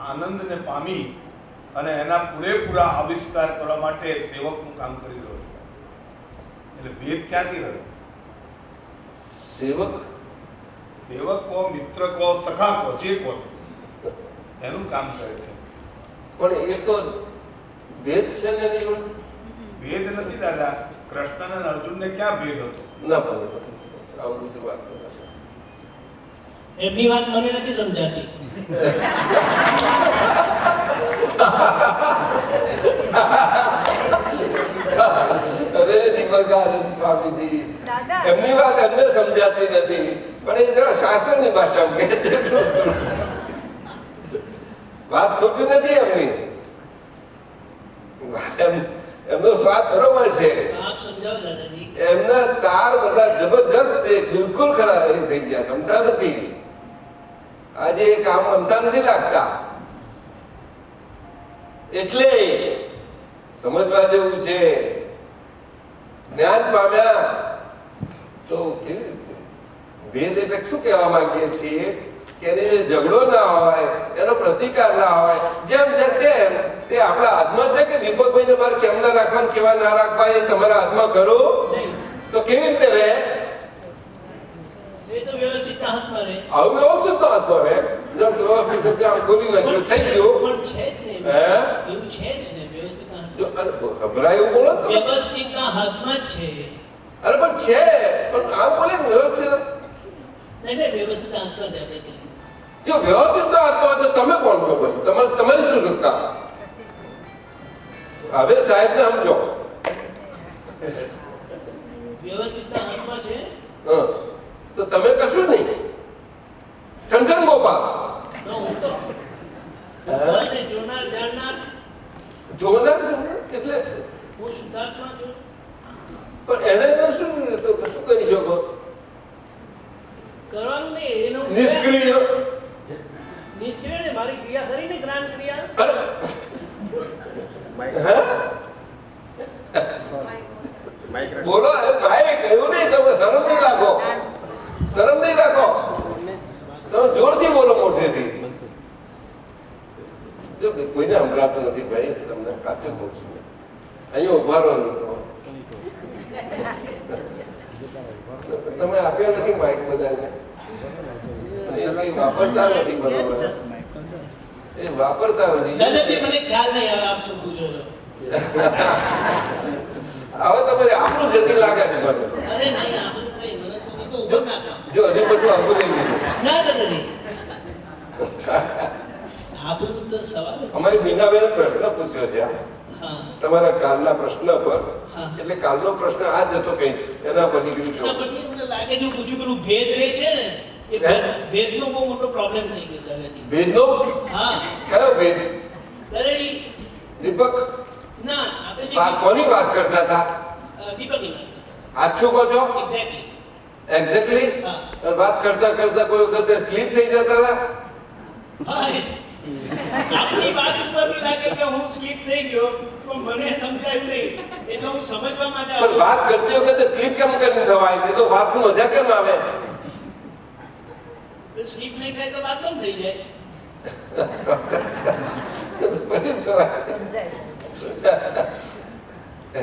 Speaker 3: આનંદને પામી અને એના પૂરેપૂરા આવિષ્કાર કરવા માટે સેવકનું કામ કરી રહ્યો છે. એટલે ભેદ ક્યાંથી રહ્યો?
Speaker 1: સેવક
Speaker 3: સેવક કહો, મિત્ર કહો, સખા કહો, જે કહો, એનું કામ કરે છે.
Speaker 1: પણ એ તો ભેદ છે ને એની જોડે?
Speaker 3: ભેદ નથી દાદા. કૃષ્ણ અને અર્જુનને ક્યાં ભેદ હતો?
Speaker 1: ના પણ આવું બધું વાત કરે છે.
Speaker 4: એમની વાત મને નથી સમજાતી.
Speaker 1: અરે દીપકાનંદ સ્વામીજી,
Speaker 2: દાદા.
Speaker 1: એમની વાત એમને સમજાતી નથી, પણ એ જરા શાસ્ત્રની ભાષામાં કહે છે. વાત ખોટી નથી એમની. એમનો સ્વાદ બરોબર છે.
Speaker 4: આપ સમજાવો દાદાજી.
Speaker 1: એમના તાર બધા જબરજસ્ત બિલકુલ ખરા એ થઈ ગયા, સમતા નથી. આજે એ કામ ગમતા નથી લાગતા. એટલે સમજવા જેવું છે. જ્ઞાન પામ્યા તો કેવી રીતે? ભેદ એટલે શું કહેવા માંગીએ છીએ કે એની જે ઝઘડો ના હોય, એનો પ્રતિકાર ના હોય, જેમ છે તેમ તે આપણા હાથમાં છે કે દીપકભાઈને મારે કેમ ના રાખવા, કેવા ના રાખવા એ તમારા હાથમાં ખરો? તો કેવી રીતે રહે?
Speaker 4: એ તો વ્યવસ્થિત હાથમાં રહે.
Speaker 1: આવું વ્યવસ્થિત તો હાથમાં રહે. જેમ વ્યવસ્થિત રીતે આમ ખોલી નાખ્યું થઈ ગયું.
Speaker 4: પણ છે જ ને
Speaker 1: હે?
Speaker 4: એવું છે જ ને વ્યવસ્થિત હાથમાં.
Speaker 1: જો અરે ગભરાય એવું બોલો તો.
Speaker 4: વ્યવસ્થિતના હાથમાં જ છે.
Speaker 1: અરે પણ છે, પણ આમ બોલે ને વ્યવસ્થિત.
Speaker 4: એટલે વ્યવસ્થિત હાથમાં જ આપણે કહીએ.
Speaker 1: જો વ્યવસ્થિત તો હાથમાં હોય તો તમે કોણ છો પછી? તમારી શું સત્તા? હવે સાહેબને સમજો.
Speaker 4: વ્યવસ્થિતના હાથમાં છે.
Speaker 1: હં. તો તમે કશું નહીં. ઠંઠન ગોપાલ
Speaker 4: તો હું તો ભગવાનને જોનાર જાણનાર
Speaker 1: જોનાર એટલે
Speaker 4: હું શુદ્ધાત્મા છું.
Speaker 1: પણ એને તો શું કરી શકો?
Speaker 4: કરવાનું નહીં એનું
Speaker 1: નિષ્ક્રિય.
Speaker 4: નિષ્ક્રિય ને મારી ક્રિયા કરીને જ્ઞાન ક્રિયા.
Speaker 1: અરે હે? બોલો ભાઈ, કહ્યું નહીં. તમે શરમ નહીં રાખો. શરમ નહીં રાખો. તમે જોરથી બોલો, મોટેથી. જો કોઈને સંભળાતું નથી ભાઈ, તમને સાચું કહું છું. અહીંયા ઉભા રહો નહીં તો તમે આપ્યા નથી માઇક બધાને. એ કઈ વાપરતા નથી બરોબર. એ વાપરતા નથી.
Speaker 4: દાદાજી મને ખ્યાલ નહીં આવે આપ શું પૂછો છો.
Speaker 1: હવે તમારે આપણું જતી લાગે છે મને.
Speaker 4: અરે નહીં આપણું કઈ મને તો ઉભો ના થાવ.
Speaker 1: જો હજુ બધું આપણું લઈ લીધું.
Speaker 4: ના દાદાજી આપણું તો સવાલ જ.
Speaker 1: અમારી મીનાબેન પ્રશ્ન પૂછ્યો છે
Speaker 4: હા
Speaker 1: તમારા કાલના પ્રશ્ન પર.
Speaker 4: હા.
Speaker 1: એટલે કાલનો પ્રશ્ન આ જ હતો કઈ એના પછી
Speaker 4: એના
Speaker 1: કીધું
Speaker 4: પછી મને લાગે છે પૂછ્યું પેલું ભેદ રહે છે ને એ ભેદનો બહુ મોટો પ્રોબ્લેમ થઈ ગયો દાદાજી.
Speaker 1: ભેદનો
Speaker 4: હા
Speaker 1: કયો ભેદ?
Speaker 4: દાદાજી
Speaker 1: દીપક
Speaker 4: ના આપણે જે
Speaker 1: કોની વાત કરતા હતા?
Speaker 4: દીપકની વાત
Speaker 1: આજ શું કહો છો?
Speaker 4: એક્ઝેક્ટલી.
Speaker 1: એક્ઝેક્ટલી.
Speaker 4: હા.
Speaker 1: વાત કરતા કરતા કોઈ વખતે સ્લીપ થઈ જતા હતા?
Speaker 4: હા આપની વાત ઉપરથી લાગે કે હું સ્લીપ થઈ ગયો પણ મને સમજાયું નહીં એટલે હું સમજવા માટે
Speaker 1: પણ વાત કરતી વખતે સ્લીપ કેમ કરીને થવાય? એ તો વાતનું મજા કેમ આવે?
Speaker 4: સ્લીપ નહીં થાય તો વાત બંધ થઈ જાય.
Speaker 1: બની જવાય.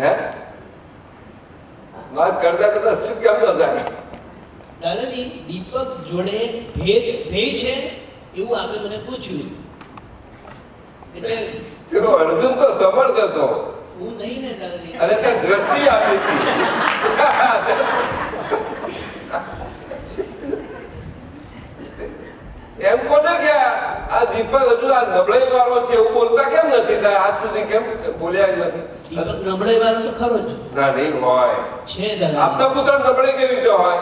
Speaker 1: હે? વાત કરતા કરતા સ્લીપ કેમ ન થાય?
Speaker 4: દાદાજી દીપક જોડે ભેદ રહે છે એવું આપણે મને પૂછ્યું એટલે
Speaker 1: પેલો અર્જુન તો સમર્થ હતો
Speaker 4: હું નહીં ને દાદાજી.
Speaker 1: અને તે દ્રષ્ટિ આપી હતી. એમ કોને કે આ દીપક હજુ આ નબળાઈ વાળો છે એવું બોલતા કેમ નથી? આજ સુધી કેમ બોલ્યા જ નથી?
Speaker 4: દીપક નબળાઈ વાળો તો ખરો જ
Speaker 1: ના નહીં હોય.
Speaker 4: છે દાદા.
Speaker 1: આપના પુત્ર નબળાઈ કેવી રીતે હોય?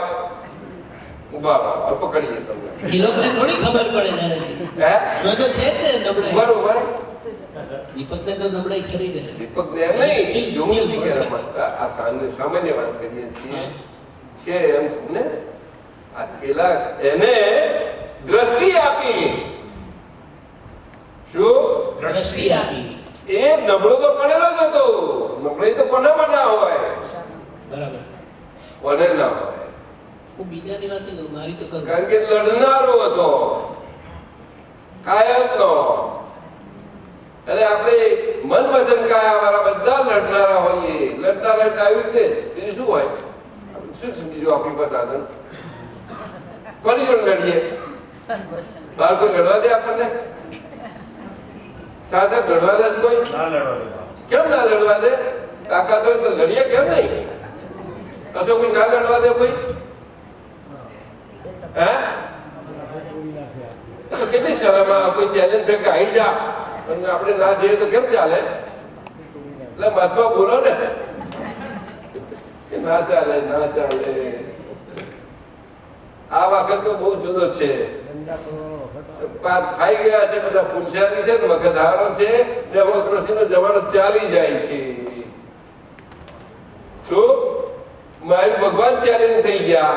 Speaker 1: ઉભા રહો, પકડીએ તમને.
Speaker 4: એ લોકોને થોડી ખબર પડે દાદાજી.
Speaker 1: હે?
Speaker 4: એમાં તો છે જ ને નબળાઈ.
Speaker 1: બરોબર.
Speaker 4: દીપકને તો નબળાઈ ખરી ને.
Speaker 1: દીપક ને એમ નહીં એવું નથી કહેવા માંગતા. આ સામાન્ય વાત કરીએ છીએ કે એમ ને આ પેલા એને દ્રષ્ટિ આપી. શું
Speaker 4: દ્રષ્ટિ આપી.
Speaker 1: એ નબળો તો પડેલો જ હતો. નબળાઈ તો કોનામાં ના હોય?
Speaker 4: બરાબર.
Speaker 1: કોને ના હોય?
Speaker 4: હું બીજાની વાત નહીં કરું મારી તો કરું.
Speaker 1: કારણ કે લડનારો હતો કાયમનો. અને આપણે મન વચન કાયા વાળા બધા લડનારા હોઈએ. લડનારા એટલે આવી રીતે જ. બીજું શું હોય? શું છે બીજું આપણી પાસે સાધન? કોની જોડે લડીએ? બહાર કોઈ લડવા દે આપણને? સાથે લડવા દે છે કોઈ?
Speaker 3: ના લડવા દે.
Speaker 1: કેમ ના લડવા દે? તાકાત હોય તો લડીએ કેમ નહીં? કશો કોઈ ના લડવા દે કોઈ? હે? તો કેટલી શરમ આવે, કોઈ ચેલેન્જ ફેંક આવી જા અને આપણે ના જઈએ તો કેમ ચાલે? એટલે મહાત્મા બોલો ને કે ના ચાલે, ના ચાલે. આ વખત તો બહુ જુદો છે. ખાઈ ગયા છે બધા પુંજારી છે, વખતહારો છે, ડેમોક્રેસીનો જમાનો ચાલી જાય છે. શું મારી ભગવાન ચેલેન્જ થઈ ગયા?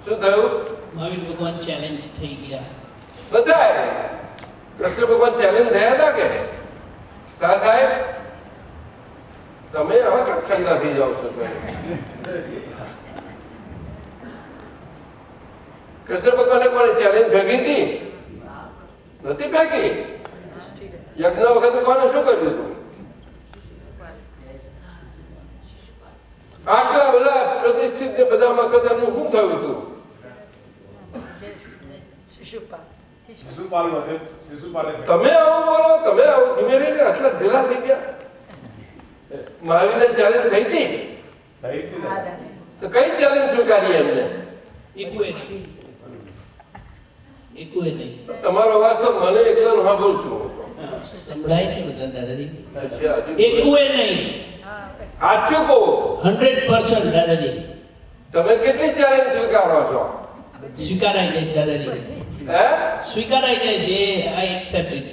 Speaker 1: શું થયું?
Speaker 4: મહાવીર ભગવાન ચેલેન્જ થઈ ગયા.
Speaker 1: બધાએ કૃષ્ણ ભગવાન ચેલેન્જ થયા હતા કે સાહેબ તમે આવા કેમ ઠંડા થઈ જાઓ છો? કૃષ્ણ ભગવાને કોને ચેલેન્જ ફેંકી હતી? નથી ફેંકી. યજ્ઞ વખતે કોને શું કર્યું હતું? આટલા બધા પ્રતિષ્ઠિત બધા વખત એમનું શું થયું હતું?
Speaker 3: શિશુપાલ વધે, શિશુપાલે
Speaker 1: તમે આવું બોલો, તમે આવું ધીમે રહીને આટલા ઢીલા થઈ ગયા. મહાવીરને ચેલેન્જ થઈ હતી
Speaker 3: થઈ હતી ને.
Speaker 1: તો કઈ ચેલેન્જ સ્વીકારી એમને?
Speaker 4: એકુએ નહીં. એકુએ નહીં.
Speaker 1: તમારો અવાજ તો મને એકલા સાંભળું છું.
Speaker 4: સંભળાય છે બધા દાદાજી.
Speaker 1: અચ્છા, હજુ
Speaker 4: એકુએ નહીં.
Speaker 1: સાચું કહો.
Speaker 4: 100% દાદાજી.
Speaker 1: તમે કેટલી ચેલેન્જ સ્વીકારો છો?
Speaker 4: સ્વીકારાઈ જાય દાદાજી.
Speaker 1: હે?
Speaker 4: સ્વીકારાઈ જાય છે. આઈ એક્સેપ્ટ ઇટ.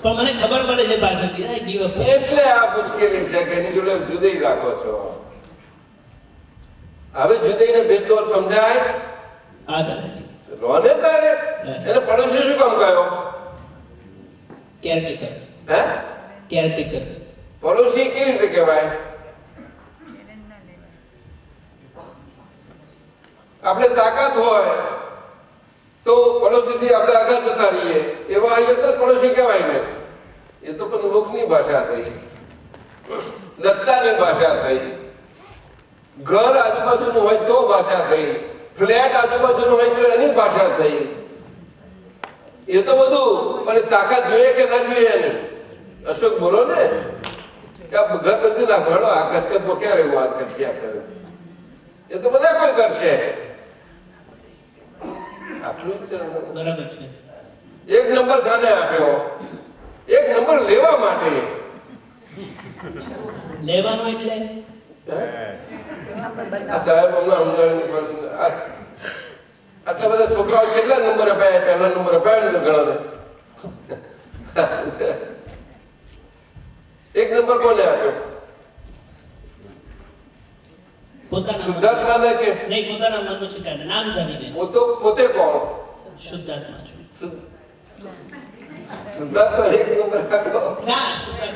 Speaker 4: પણ મને ખબર પડે છે પાછળથી આઈ ગીવ અપ.
Speaker 1: એટલે આ મુશ્કેલી છે કે એની જોડે જુદાઈ રાખો છો. હવે જુદાઈને ભેદભાવ સમજાય?
Speaker 4: હા દાદાજી.
Speaker 1: રોને તારે એને પડોશી શું કામ કહ્યો?
Speaker 4: કેરટેકર.
Speaker 1: હે?
Speaker 4: કેરટેકર.
Speaker 1: પડોશી કેવી રીતે કહેવાય? આપણે તાકાત હોય તો પડોશીથી આપણે આગળ જતા રહીએ, એવા અહીંયા તો પડોશી કહેવાય ને. એ તો પણ લોકની ભાષા થઈ, લત્તાની ભાષા થઈ. ઘર આજુબાજુનું હોય તો ભાષા થઈ, ફ્લેટ આજુબાજુનું હોય તો એની ભાષા થઈ. એ તો બધું, પણ તાકાત જોઈએ કે ના જોઈએ એની? અશોક બોલો ને. ઘર બધી નાખવાનો આ કચકચમાં ક્યાં રહેવું? આ કરશે આપણે એ તો બધા કોઈ કરશે. આટલું જ
Speaker 4: બરાબર છે.
Speaker 1: એક નંબર શાને આપ્યો? એક નંબર લેવા માટે.
Speaker 4: લેવાનો એટલે
Speaker 1: આ સાહેબ હમણાં આટલા બધા છોકરાઓ કેટલા નંબર અપાયા? પહેલા નંબર અપાયા ને ઘણા. એક નંબર કોને આપ્યો?
Speaker 4: પોતાના
Speaker 1: શુદ્ધાત્માને કે
Speaker 4: નહીં, પોતાના મનનું છે કાઢે નામ જાણીને.
Speaker 1: પોતે કોણ?
Speaker 4: શુદ્ધાત્મા છું.
Speaker 1: શુદ્ધાત્મા એક નંબર આપ્યો.
Speaker 4: ના,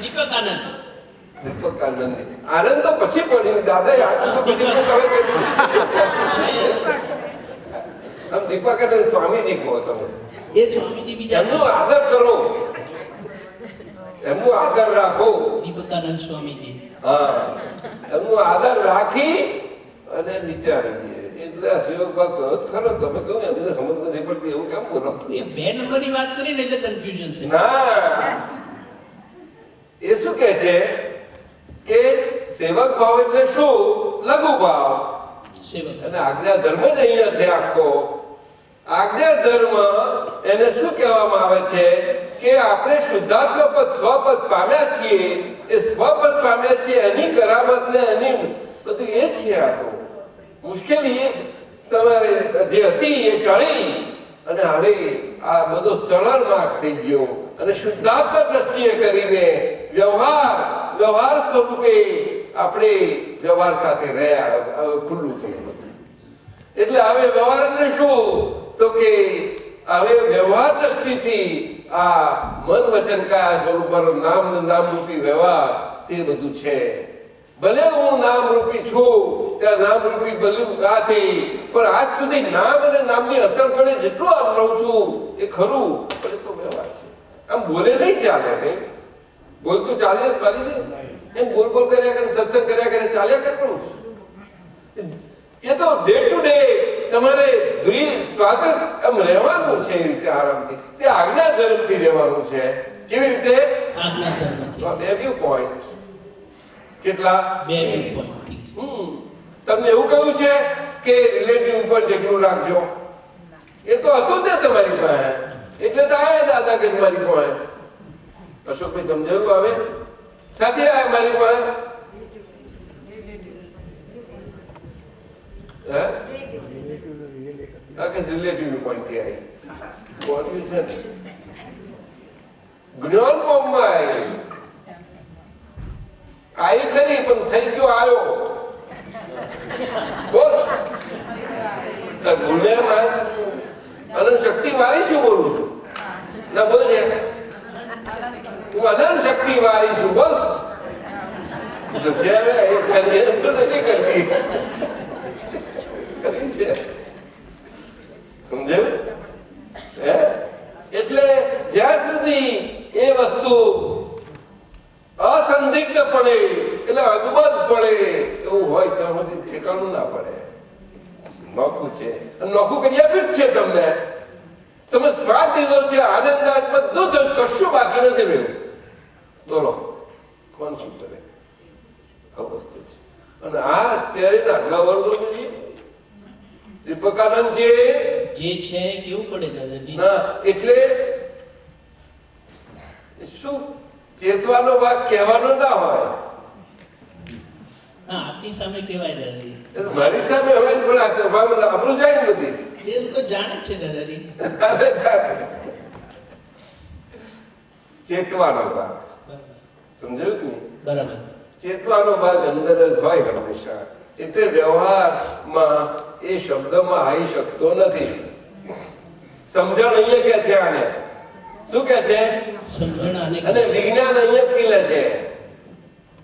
Speaker 4: દીપક આનંદ.
Speaker 1: દીપક આનંદ. આનંદ તો પછી પડ્યું દાદા. આટલું તો પછી તમે આમ દીપક આનંદ સ્વામીજી કહો તમે.
Speaker 4: એ સ્વામીજી બીજા
Speaker 1: એમનો આદર કરો, એમનો આદર રાખો.
Speaker 4: દીપકાનંદ સ્વામીજી.
Speaker 1: હા, એમનો આદર રાખી અને વિચારીએ. એટલે આ સેવક કહો ખરો તમે કહો એમને સમજ નથી પડતી એવું કેમ બોલો?
Speaker 4: એ 2 નંબરની વાત કરીને એટલે કન્ફ્યુઝન થઈ.
Speaker 1: ના, એ શું કહે છે કે સેવક ભાવ એટલે શું? લઘુ ભાવ.
Speaker 4: સેવક.
Speaker 1: અને આજ્ઞા ધર્મ જ અહીંયા છે આખો. આજ્ઞા ધર્મ એને શું કહેવામાં આવે છે કે આપણે શુદ્ધાત્મા પદ સ્વપદ પામ્યા છીએ. એ સ્વપદ પામ્યા છીએ, એની કરામત ને એની બધું એ છે. આખું મુશ્કેલી તમારે જે હતી એ ટળી અને હવે આ બધો સરળ માર્ગ થઈ ગયો અને શુદ્ધાત્મા દ્રષ્ટિએ કરીને વ્યવહાર સ્વરૂપે આપણે વ્યવહાર સાથે રહ્યા ખુલ્લું છે. એટલે હવે વ્યવહાર એટલે શું? તો કે હવે વ્યવહાર દ્રષ્ટિથી આ મન વચન કાયા સ્વરૂપનો નામરૂપી વ્યવહાર તે બધું છે. ભલે હું નામરૂપી છું, ત્યાં નામરૂપી બલ્યું ગાતી, પણ આજ સુધી નામ અને નામની અસર જોડે જેટલું આમ રહું છું એ ખરું, પણ એ તો વ્યવહાર છે. આમ બોલે નહીં ચાલે ને. બોલતું ચાલે ચાલી છે એમ બોલ કર્યા કરે, સત્સંગ કર્યા કરે, ચાલ્યા કરવાનું. એ તો ડે ટુ ડે તમારે શ્વાસ આમ રહેવાનું છે, એ રીતે આરામથી, તે આજ્ઞા ધર્મથી રહેવાનું છે. કેવી રીતે?
Speaker 4: આજ્ઞા ધર્મથી.
Speaker 1: તો બે વ્યૂ પોઈન્ટ. કેટલા?
Speaker 4: બે વ્યૂ પોઈન્ટથી.
Speaker 1: તમને એવું કહ્યું છે કે રિલેટિવ પોઈન્ટ એકલું રાખજો? એ તો હતું જ ને તમારી પાસે, એટલે તો આયા દાદા કે મારી પાસે. અશોકભાઈ સમજાયું? હવે સાથે આયા મારી પાસે. રિલેટિવ પોઈન્ટ થી આવી કોન્ફ્યુઝન જ્ઞાન ફોર્મમાં આવી ખરી, પણ થઈ ગયો આવ્યો. બોલ ગુણેરમાં અનંત શક્તિ વાળી શું બોલું છું? ના બોલ છે, હું અનંત શક્તિ વાળી છું. બોલ જો છે હવે એ કરી એમ તો નથી કરતી. સમજાયું? એટલે જ્યાં સુધી એ વસ્તુ અસંદિગ્ધ પડે, એટલે અદભુત પડે એવું હોય ત્યાં સુધી ઠેકાણું ના પડે. નોખું છે, નોખું કરી આપ્યું જ છે તમને. તમે સ્વાદ લીધો છે, આનંદ આજ બધું જ, કશું બાકી નથી રહ્યું. બોલો કોણ શું કરે? આ વસ્તુ છે. અને આ અત્યારે આટલા વર્ષો જોઈએ દીપકાનંદ જે
Speaker 4: છે કેવું પડે દાદાજી?
Speaker 1: ના એટલે શું ચેતવાનો ભાગ કહેવાનો ના હોય.
Speaker 4: હા, આપની સામે કહેવાય દાદાજી.
Speaker 1: મારી સામે હવે બોલાશે, આપણું જાય ને બધી.
Speaker 4: એ લોકો જાણે જ છે દાદાજી.
Speaker 1: ચેતવાનો ભાગ સમજાયું કે નહીં?
Speaker 4: બરાબર.
Speaker 1: ચેતવાનો ભાગ અંદર જ હોય હંમેશા, એટલે વ્યવહારમાં એ શબ્દમાં આવી શકતો નથી. સમજણ અહીંયા કે છે આને શું કે છે?
Speaker 4: સમજણ.
Speaker 1: અને વિજ્ઞાન અહીંયા ખીલે છે.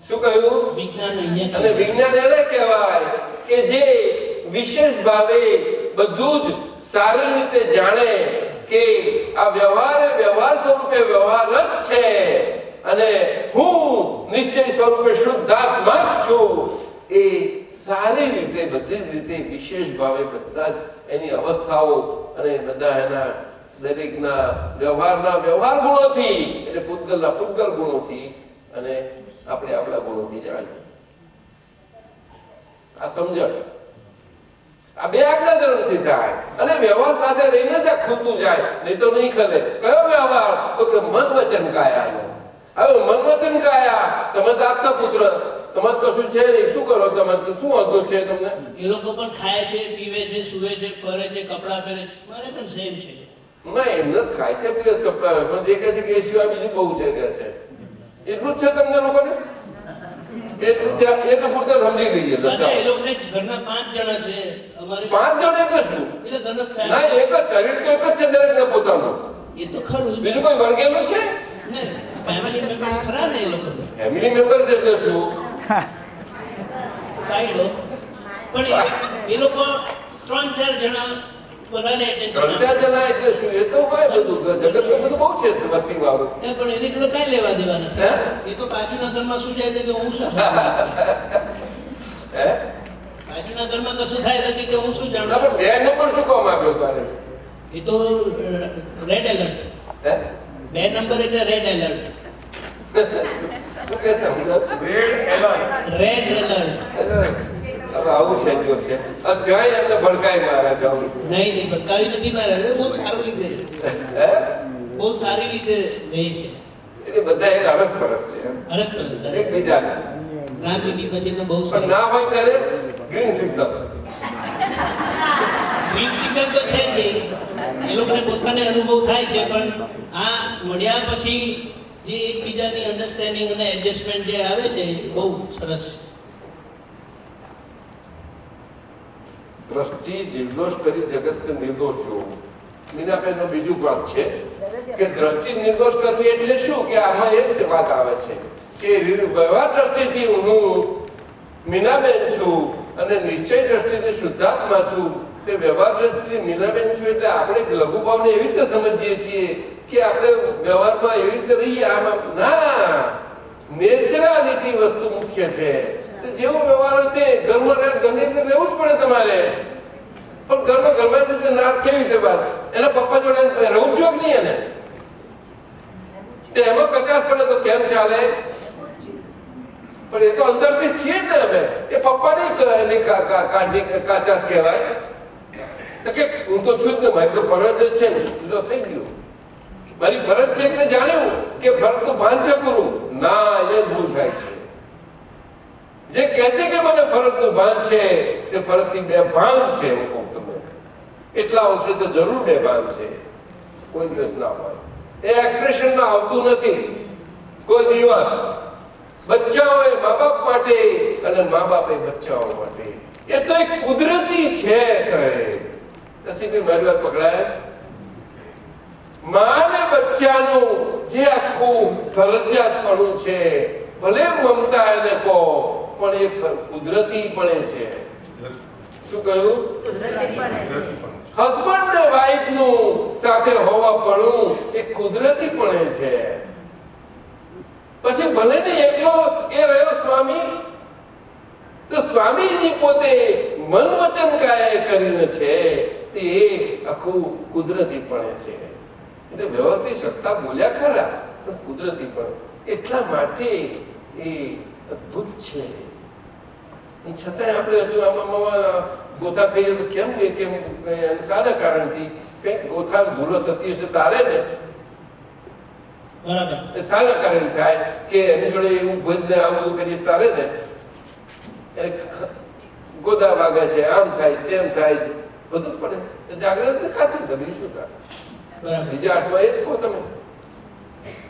Speaker 1: શું કહ્યું?
Speaker 4: વિજ્ઞાન અહીંયા.
Speaker 1: અને વિજ્ઞાન એને કહેવાય કે જે વિશેષ ભાવે બધું જ સારી રીતે જાણે કે આ વ્યવહાર એ વ્યવહાર સ્વરૂપે વ્યવહાર જ છે, અને હું નિશ્ચય સ્વરૂપે શુદ્ધાત્મા જ છું. એ સારી રીતે બધી જ રીતે વિશેષ ભાવે બધા જ એની અવસ્થાઓ અને બધા એના દરેકના વ્યવહારના વ્યવહાર ગુણોથી, એટલે પૂતગલના પૂતગલ ગુણોથી અને આપણે આપણા ગુણોથી જાણીએ. આ સમજણ આ બે આજ્ઞા ધર્મથી થાય, અને વ્યવહાર સાથે રહીને જ આ ખુલતું જાય, નહીં તો નહીં ખલે. કયો વ્યવહાર? તો કે મન વચન કાયાનો. હવે મન વચન કાયા, તમે તો આપતા પુત્ર, તમારે કશું છે નહીં, શું કરો તમે? શું વાંધો છે તમને?
Speaker 4: એ લોકો પણ ખાય છે, પીવે છે, સુવે છે, ફરે છે, કપડાં પહેરે છે. મારે પણ સેમ છે.
Speaker 1: ના, એમ નથી. ખાય છે, પીવે ચપલા, પણ એ કહે છે કે એ સિવાય બીજું બહુ છે કે છે. એટલું જ છે તમને લોકોને? એટલું પૂરતું સમજી લઈએ.
Speaker 4: એ લોકોને ઘરના 5 જણા છે. અમારે
Speaker 1: 5 જણ એટલે શું?
Speaker 4: એટલે ઘરના
Speaker 1: ના, એક જ શરીર તો એક જ છે દરેકને પોતાનું.
Speaker 4: એ તો ખરું.
Speaker 1: બીજું કોઈ વળગેલું છે?
Speaker 4: ફેમિલી મેમ્બર્સ ખરા ને એ લોકો.
Speaker 1: ફેમિલી મેમ્બર્સ એટલે શું?
Speaker 4: સાઈડો. પણ એ લોકો 3-4 જણા વધારે attention
Speaker 1: 3-4 જણા એટલે શું? એ તો હોય બધું, જગત તો બધું બહુ છે વસ્તી વાળું.
Speaker 4: પણ એને જોડે કાંઈ લેવા દેવા નથી. એ તો બાજુના ઘરમાં શું જાય છે કે હું શું બાજુના ઘરમાં કશું થાય નથી કે હું શું જાણું.
Speaker 1: પણ 2 નંબર શું કામ આપ્યો તારે?
Speaker 4: એ તો રેડ એલર્ટ. 2 નંબર એટલે રેડ એલર્ટ.
Speaker 1: શું કે છે?
Speaker 4: Red alert.
Speaker 1: હવે આવું છે જો છે અત્યારે એમને ભડકાઈ મારે છે. આવું
Speaker 4: નહીં ભટકાવી નથી મારે. બહુ સારી રીતે બહુ સારી રીતે રહે છે.
Speaker 1: એટલે બધા એક અરસપરસ છે
Speaker 4: અરસપરસ
Speaker 1: એકબીજાને.
Speaker 4: જ્ઞાન વિધિ પછી તો બહુ
Speaker 1: પણ
Speaker 4: સારું.
Speaker 1: ના હોય ત્યારે ગ્રીન સિગ્નલ.
Speaker 4: ગ્રીન સિગ્નલ તો છે જ નહીં. એ લોકોને પોતાને અનુભવ થાય છે, પણ આ મળ્યા પછી જે એકબીજાની અન્ડરસ્ટેન્ડિંગ અને એડજસ્ટમેન્ટ જે આવે છે એ બહુ સરસ છે.
Speaker 1: દ્રષ્ટિ નિર્દોષ કરી જગતને નિર્દોષ જોવું. મીનાબેનનો બીજું વાત છે કે દ્રષ્ટિ નિર્દોષ કરવી એટલે શું? કે આમાં એ જ વાત આવે છે કે વ્યવહાર દ્રષ્ટિથી હું મીનાબેન છું અને નિશ્ચય દ્રષ્ટિથી શુદ્ધાત્મા છું. તે વ્યવહાર દ્રષ્ટિથી મીનાબેન છું એટલે આપણે લઘુભાવને એવી રીતે સમજીએ છીએ કે આપણે વ્યવહારમાં એવી રીતે રહીએ. આમાં ના, નેચરાલિટી વસ્તુ મુખ્ય છે. જેવો વ્યવહાર હોય તે ઘરમાં ઘરની અંદર રહેવું જ પડે તમારે. પણ ઘરમાં રીતે ના કેવી રીતે બહાર એના પપ્પા જોડે રહું જો નહીં એને એમાં કચાશ પડે તો કેમ ચાલે? પણ એ તો અંદરથી છીએ જ ને અમે. એ પપ્પાની કાળજી કાચાશ કહેવાય કે હું તો છું જ ને, મારી તો ફરજ જ છે ને. લો થઈ ગયું, મારી ફરજ છે એટલે જાણ્યું કે ફરજ તો ભાન છે પૂરું. ના, એ જ ભૂલ થાય છે. જે કહે છે કે મને ફરજનું ભાન છે તે ફરજથી બેભાન છે. હું કહું તમને એટલા અંશે તો જરૂર બેભાન છે, કોઈ દિવસ ના હોય. એ એક્સપ્રેશનમાં આવતું નથી કોઈ દિવસ. બચ્ચાઓએ મા બાપ માટે અને મા બાપે બચ્ચાઓ માટે. એ તો એક કુદરતી છે સાહેબ. નસીબી મારી વાત પકડાય? મા ને બચ્ચાનું જે આખું ફરજિયાતપણું છે, ભલે મમતા એને કહો, પણ એ કુદરતીપણે છે. શું કહ્યું? હસબન્ડ ને વાઈફ નું સાથે હોવાપણું એ કુદરતીપણે છે. પછી ભલે ને એકલો એ રહ્યો સ્વામી, તો સ્વામીજી પોતે મન વચન કાયા કરીને છે તે આખું કુદરતીપણે છે. એટલે વ્યવસ્થિત સત્તા બોલ્યા ખરા, પણ કુદરતીપણે. એટલા માટે એ અદ્ભુત છે. છતાંય આપણે હજુ આમાં ગોથા ખાઈએ તો કેમ શાના કારણથી કંઈક ગોથા ભૂલો થતી હશે તારે ને
Speaker 4: બરાબર.
Speaker 1: શાના કારણે થાય કે એની જોડે એવું ભજને આવું બધું કરીએ તારે ને ગોદા વાગે છે, આમ થાય છે, તેમ થાય છે, બધું પડે. જાગ્રત કાચું તમે શું થાય? બીજા આઠમાં એ જ કહો તમે.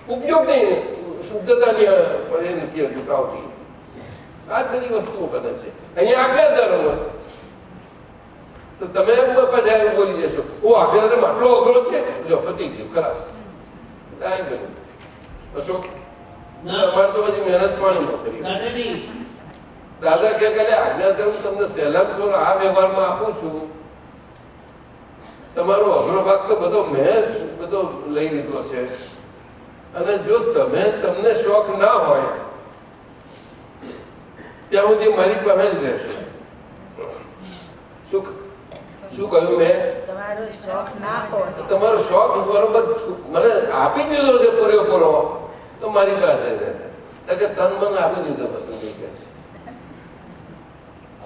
Speaker 1: ઉપયોગ નહીં, શુદ્ધતાની એ નથી હજુ આવતી. આ બધી વસ્તુઓ બને છે અહીંયા આજ્ઞાદારોમાં. તો તમે પાછા એમ બોલી જશો, ઓ આજ્ઞાદાર આટલો અઘરો છે, જો પતી ગયું ખલાસ. કાંઈ બન્યું અશોક? અમારે તો બધી મહેનત પણ ન કરી. દાદા કે આજ્ઞાદાર હું તમને સહેલામ સોર આ વ્યવહારમાં આપું છું, તમારો અઘરો ભાગ તો બધો મેં બધો લઈ લીધો છે. અને જો તમને શોખ ના હોય ત્યાં સુધી મારી પાસે જ રહેશો. શું કહ્યું મેં? તમારો શોખ બરોબર મને આપી દીધો છે પૂરેપૂરો, તો મારી પાસે જ રહેશે. કે તન મને આપી દીધો પસંદ કે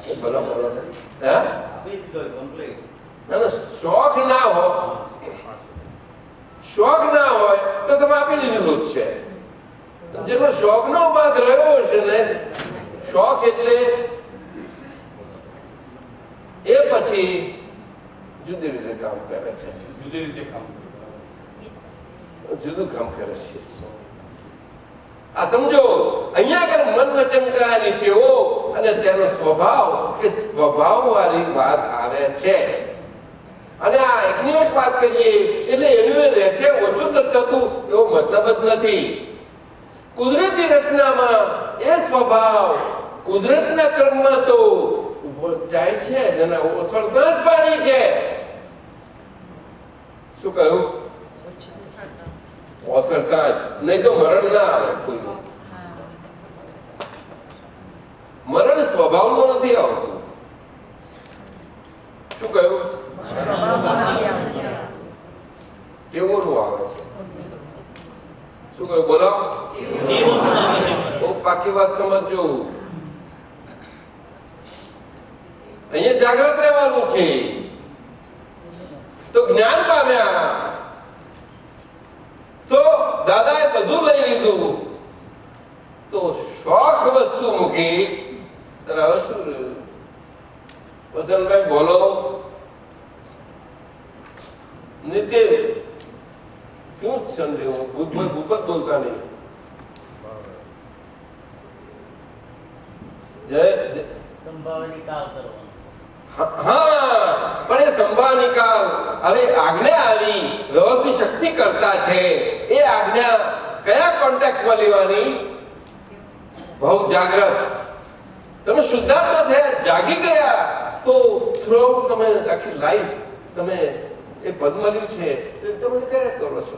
Speaker 1: છે ભલા બોલો ને. શોખ ના હોય તો તમે આપી દીધું જ છે. જેનો શોખ નો ભાગ રહ્યો હશે ને, શોખ એટલે એ પછી જુદી રીતે કામ કરે છે. જુદું કામ કરે છે. આ સમજો, અહીંયા આગળ મન વચન કાયાની ટેવો અને તેનો સ્વભાવ, એ સ્વભાવ વાળી વાત આવે છે. અને આ એકની એક વાત કરીએ એટલે એનું એ રહે છે ઓછું થતું એવો મતલબ જ નથી. કુદરતી રચનામાં એ સ્વભાવ કુદરતના ક્રમમાં તો જાય છે, જેના ઓછળતા જ પાણી છે. શું કહ્યું? ઓસરતા જ, નહીં તો મરણ ના આવે કોઈનું. મરણ સ્વભાવનું નથી આવતું. શું કહ્યું? કેવોનું આવે છે. શું કહ્યું? બોલો. બહુ પાકી વાત સમજજો. અહીંયા જાગ્રત રહેવાનું છે. તો જ્ઞાન પામ્યા તો દાદાએ બધું લઈ લીધું, તો શોખ વસ્તુ મૂકી. હવે શું રહ્યું? વસંતભાઈ બોલો. નિત્ય શું સમજ્યું? ભૂપત બોલતા નહીં. જય
Speaker 5: સંભાવ નિકાલ કરવાનો.
Speaker 1: હા, પણ એ સંભાવ નિકાલ હવે આજ્ઞા આવી વ્યવસ્થિત શક્તિ કરતા છે. એ આજ્ઞા કયા કોન્ટેક્સમાં લેવાની? બહુ જાગ્રત. તમે શુદ્ધાત્મા થયા, જાગી ગયા, તો થ્રુઆઉટ તમે આખી લાઈફ તમે એ પદ મળ્યું છે તો તમે ક્યારે કરો છો?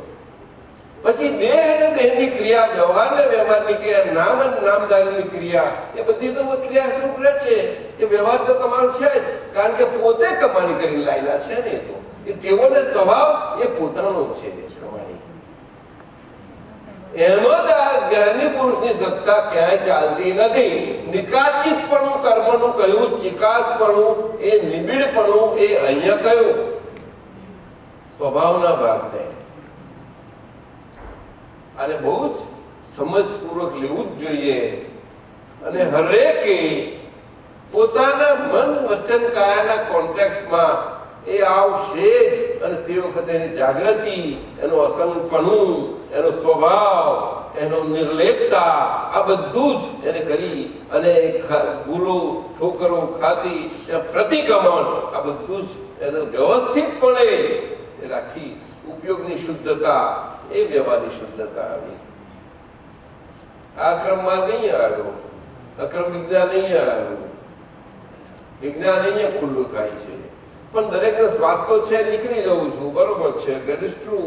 Speaker 1: પછી દેહ અને દેહની ક્રિયા, વ્યવહાર ને વ્યવહારની ક્રિયા, નામ અને નામધારીની ક્રિયા, એ બધી તો ક્રિયા સ્વરૂપ રહે છે. એ વ્યવહાર તો તમારો છે જ, કારણ કે પોતે કમાણી કરી લાયેલા છે ને. તો એ તેઓને સ્વભાવ એ પોતાનો છે કમાણી. એમાં જ આ જ્ઞાની પુરુષની સત્તા ક્યાંય ચાલતી નથી. નિકાચિતપણું, કર્મનું કયું, ચિકાસપણું, એ નિબિડપણું, એ અહીંયા કયું સ્વભાવના ભાગને. અને બહુ જ સમજપૂર્વક લેવું જ જોઈએ. અને હરેકે પોતાના મન વચન કાયાના કોન્ટેક્સમાં એ આવશે જ. અને તે વખતે એની જાગૃતિ, એનું અસંગપણું, એનો સ્વભાવ, એનો નિર્લેપતા, આ બધું જ એને કરી અને ભૂલો ઠોકરો ખાતી પ્રતિક્રમણ, આ બધું જ એને વ્યવસ્થિતપણે રાખી ઉપયોગની શુદ્ધતા, એ વ્યવહારની શુદ્ધતા આવી. આ ક્રમમાં નહીં આવ્યો, અક્રમ વિજ્ઞાન નહીં આવ્યું. વિજ્ઞાન અહીંયા ખુલ્લું થાય છે. પણ દરેકનો સ્વાદ તો છે, નીકળી જવું છું, બરોબર છે, દેટ ઇઝ ટ્રુ.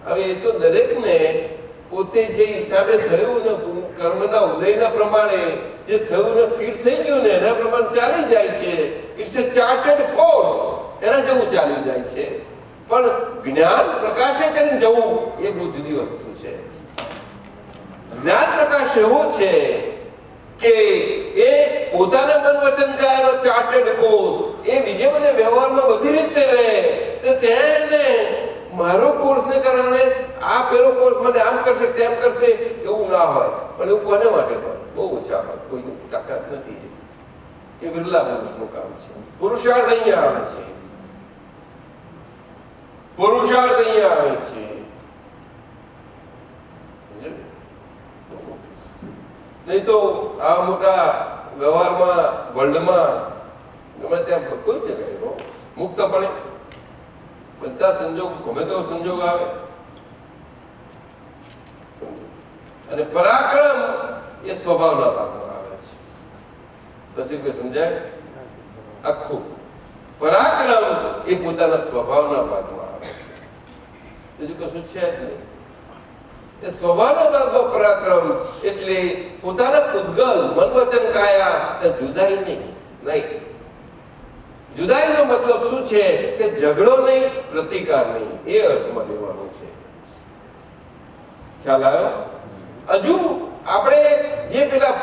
Speaker 1: હવે એ તો દરેકને પોતે જે હિસાબે થયું ને કર્મના ઉદયના પ્રમાણે જે થયું ને ફીટ થઈ ગયું ને એના પ્રમાણે ચાલી જાય છે. ઇટ્સ એ ચાર્ટેડ કોર્સ, એના જેવું ચાલી જાય છે. પણ જ્ઞાન પ્રકાશે કરીને જવું એ બહુ જુદી વસ્તુ છે. જ્ઞાન પ્રકાશ એવો છે કે એ પોતાના મન વચન કાયાનો ચાર્ટેડ કોર્સ, એ બીજે બધે વ્યવહારમાં બધી રીતે રહે. તો તેને મારો કોર્સને કારણે આ પેલો કોર્સ મને આમ કરશે તેમ કરશે એવું ના હોય. પણ એવું કોને માટે હોય? બહુ ઓછા હોય, કોઈની તાકાત નથી. એ બિરલા પુરુષનું કામ છે. પુરુષાર્થ અહીંયા આવે છે. પુરુષાર્થ અહીંયા આવે છે. નહીં તો આ મોટા વ્યવહારમાં, વર્લ્ડમાં ગમે ત્યાં કોઈ જગ્યાએ મુક્તપણે બધા સંજોગ, ગમે તેવો સંજોગ આવે. અને પરાક્રમ એ સ્વભાવના ભાગમાં આવે છે. પછી કોઈ સમજાય? આખું પરાક્રમ એ પોતાના સ્વભાવના ભાગમાં આવે છે. બીજું કશું છે જ નહીં. એ સ્વભાવના ભાગમાં પરાક્રમ એટલે પોતાના પૂતગલ, મન વચન કાયા, જુદાઈ નહીં. જુદાઈનો મતલબ શું છે કે ઝઘડો નહીં, પ્રતિકાર નહીં, એ અર્થમાં લેવાનું છે. ખ્યાલ આવ્યો? હજુ આપણે જે પેલા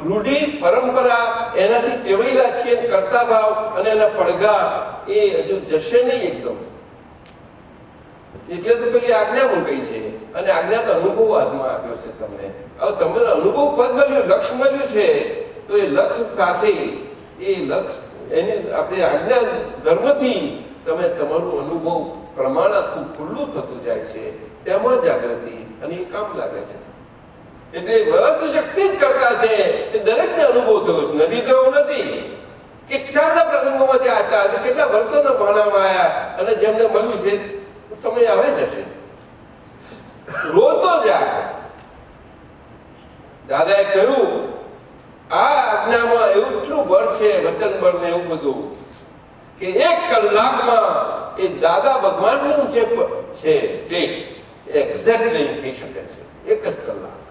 Speaker 1: રૂઢિ પરંપરા એનાથી ટેવાયેલા છીએ, કરતા ભાવ અને એના પડઘા, એ હજુ જશે નહીં એકદમ. એટલે તો પેલી આજ્ઞા મૂકી છે. અને આજ્ઞા તો અનુભવ હાથમાં આપ્યો છે તમને. હવે તમને અનુભવ પદ મળ્યું, લક્ષ્ય મળ્યું છે. તો એ લક્ષ્ય સાથે એ લક્ષ્ય એની આપણે આજ્ઞા ધર્મથી તમે તમારું અનુભવ પ્રમાણ આખું ખુલ્લું થતું જાય છે. તેમાં જાગૃતિ અને એ કામ લાગે છે. એટલે વ્યસ્ત શક્તિ જ કરતા છે. એ દરેકને અનુભવ થયો છે, નથી થયો નથી. કેટલા બધા પ્રસંગોમાં ત્યાં હતા, કેટલા વર્ષોના ભણાવવા આવ્યા, અને જેમને મળ્યું છે સમય આવે જશે. રોતો જાય. દાદાએ કહ્યું આ આજ્ઞામાં એવું એટલું બળ છે, વચન બળ ને એવું બધું, કે 1 કલાકમાં એ દાદા ભગવાનનું જે છે સ્ટેટ એક્ઝેક્ટલી કહી શકે છે. 1 જ કલાક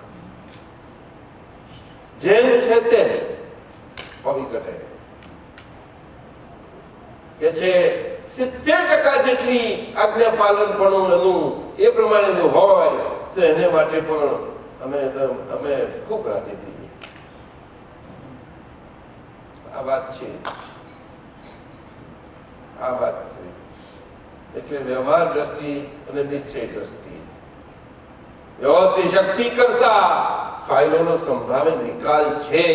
Speaker 1: જેમ છે તેમ પવિ ઘટે કે છે 70% જેટલી આજ્ઞા પાલનપણું એનું એ પ્રમાણેનું હોય તો એને માટે પણ અમે ખૂબ રાજી થઈએ. આ વાત છે. એટલે વ્યવહાર દ્રષ્ટિ અને નિશ્ચય દ્રષ્ટિ, વ્યવહારથી શક્તિ કરતા ફાઇલોનો સંભાવિત નિકાલ છે.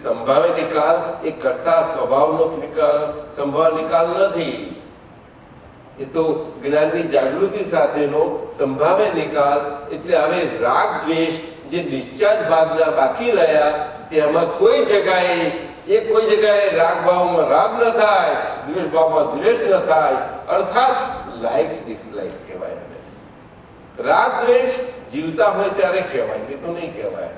Speaker 1: સંભાવિત નિકાલ એ કરતા સ્વભાવનો સંભાવ નિકાલ નથી. એ તો જ્ઞાનની જાગૃતિ સાથેનો સંભાવ્ય નિકાલ. એટલે હવે રાગ દ્વેષ જે ડિસ્ચાર્જ ભાગના બાકી રહ્યા તેમાં કોઈ જગ્યાએ રાગ ભાવમાં રાગ ન થાય, દ્વેષ ભાવમાં દ્વેષ ન થાય. અર્થાત લાઇક્સ ડિસલાઇક કહેવાય. રાગ દ્વેષ જીવતા હોય ત્યારે કહેવાય, એ તો નહીં કહેવાય.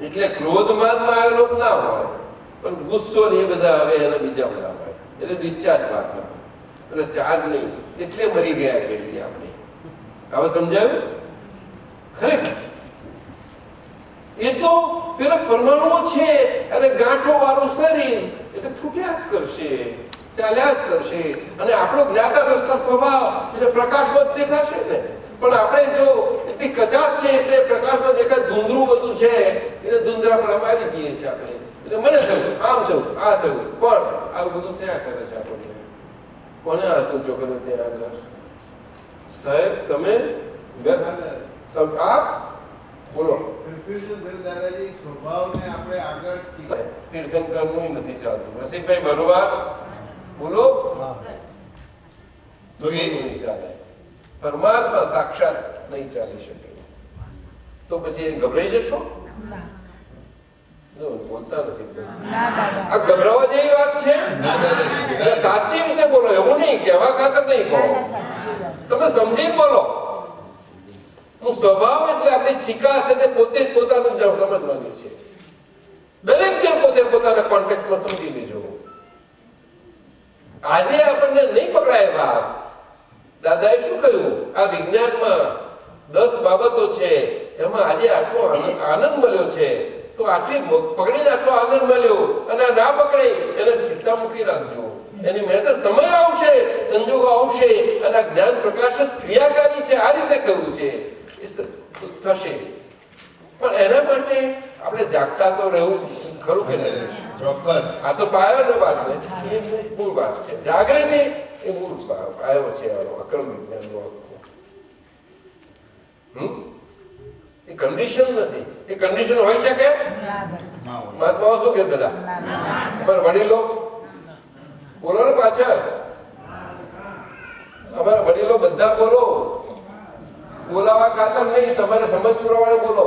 Speaker 1: એટલે ક્રોધમાનમાં આવેલો ના હોય, પણ ગુસ્સો ને એ બધા હવે એના બીજા બધા હોય. એટલે ડિસ્ચાર્જ ભાગના. એટલે ચાર્જ નહીં, એટલે મરી ગયા કહીએ આપણે. હવે સમજાયું? ખરેખર એ તો પેલા પરમાણુઓ છે અને ગાંઠો વાળું શરીર એટલે ફૂટ્યા જ કરશે, ચાલ્યા જ કરશે. અને આપણો જ્ઞાતા દ્રષ્ટા સ્વભાવ એટલે પ્રકાશમાં જ દેખાશે ને. પણ આપણે જો એટલી કચાશ છે એટલે પ્રકાશમાં દેખાય ધૂંધળું બધું છે એટલે ધૂંધળાપણામાં આવી જઈએ છીએ આપણે. એટલે મને થયું, આમ થયું, આ થયું, પણ આવું બધું થયા કરે છે આપણને. કોને હતું છોકરો ત્યાં આગળ? સાહેબ તમે આપ બોલો.
Speaker 6: દાદાજી સ્વભાવને આપણે આગળ
Speaker 1: તીર્થંકરનું નથી ચાલતું. રસિકભાઈ બરોબર બોલો.
Speaker 6: તો એ
Speaker 1: નહીં ચાલે. પરમાત્મા સાક્ષાત નહીં ચાલી શકે. તો પછી એ ગભરાઈ જશો? બોલતા નથી. આ ગભરાવા જેવી વાત છે?
Speaker 6: ના દાદાજી,
Speaker 1: સાચી રીતે બોલો, એવું નહીં કહેવા ખાતર નહીં કહો. તમે સમજીને બોલો. હું સ્વભાવ એટલે આપણી ચિકાસ એટલે પોતે જ પોતાનું સમજવાની છે. દરેક જણ પોતે પોતાના કોન્ટેક્સ્ટમાં સમજી લેજો. આજે આપણને નહીં પકડાય વાત. દાદાએ શું કહ્યું? આ વિજ્ઞાનમાં 10 બાબતો છે, એમાં આજે આટલો આનંદ મળ્યો છે, તો આટલી પકડીને આટલો આનંદ મળ્યો અને ના પકડે એને ખિસ્સા મૂકી રાખજો. એની મહેનત સમય આવશે, સંજોગો આવશે અને આ જ્ઞાન પ્રકાશ જ ક્રિયાકારી છે. આ રીતે કરવું છે થશે. પણ એના માટે આપણે જાગતા તો રહેવું ખરું કે નહીં?
Speaker 6: ચોક્કસ.
Speaker 1: આ તો પાયાનો વાત ને, એ મૂળ વાત છે. જાગૃતિ એ મૂળ પાયો છે અક્રમ વિજ્ઞાનનો. એ કન્ડિશન નથી. એ કન્ડિશન હોઈ શકે? મહાત્માઓ શું કે બધા પણ વડીલો બોલો ને પાછળ. અમારા વડીલો બધા બોલો. બોલાવા ખાતર નહીં, તમારે સમજ પ્રમાણે બોલો.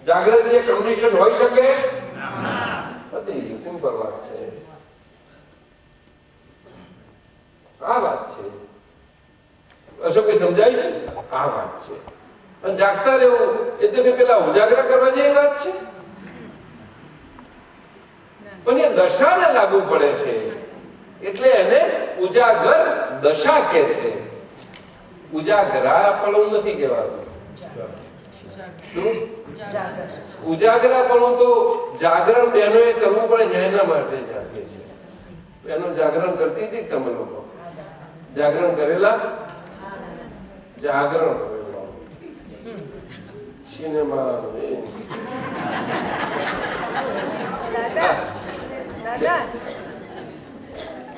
Speaker 1: જાગૃતિ એ કન્ડિશન હોઈ શકે? નથી. સિમ્પલ વાત છે. આ વાત છે. અશોકભાઈ સમજાય છે? આ વાત છે. અને જાગતા રહેવું એટલે કે પેલા ઉજાગરા કરવા જેવી વાત છે? પણ એ દશાને લાગુ પડે છે એટલે એને ઉજાગર દશા કહે છે. ઉજાગરાપણું નથી કહેવાતું. શું? ઉજાગરાપણું તો જાગરણ બહેનોએ કરવું પડે છે, એના માટે જાગે છે. એનું જાગરણ કરતી હતી તમે લોકો? જાગરણ કરેલા? જાગરણ કરેલા સિનેમા
Speaker 7: દાદા,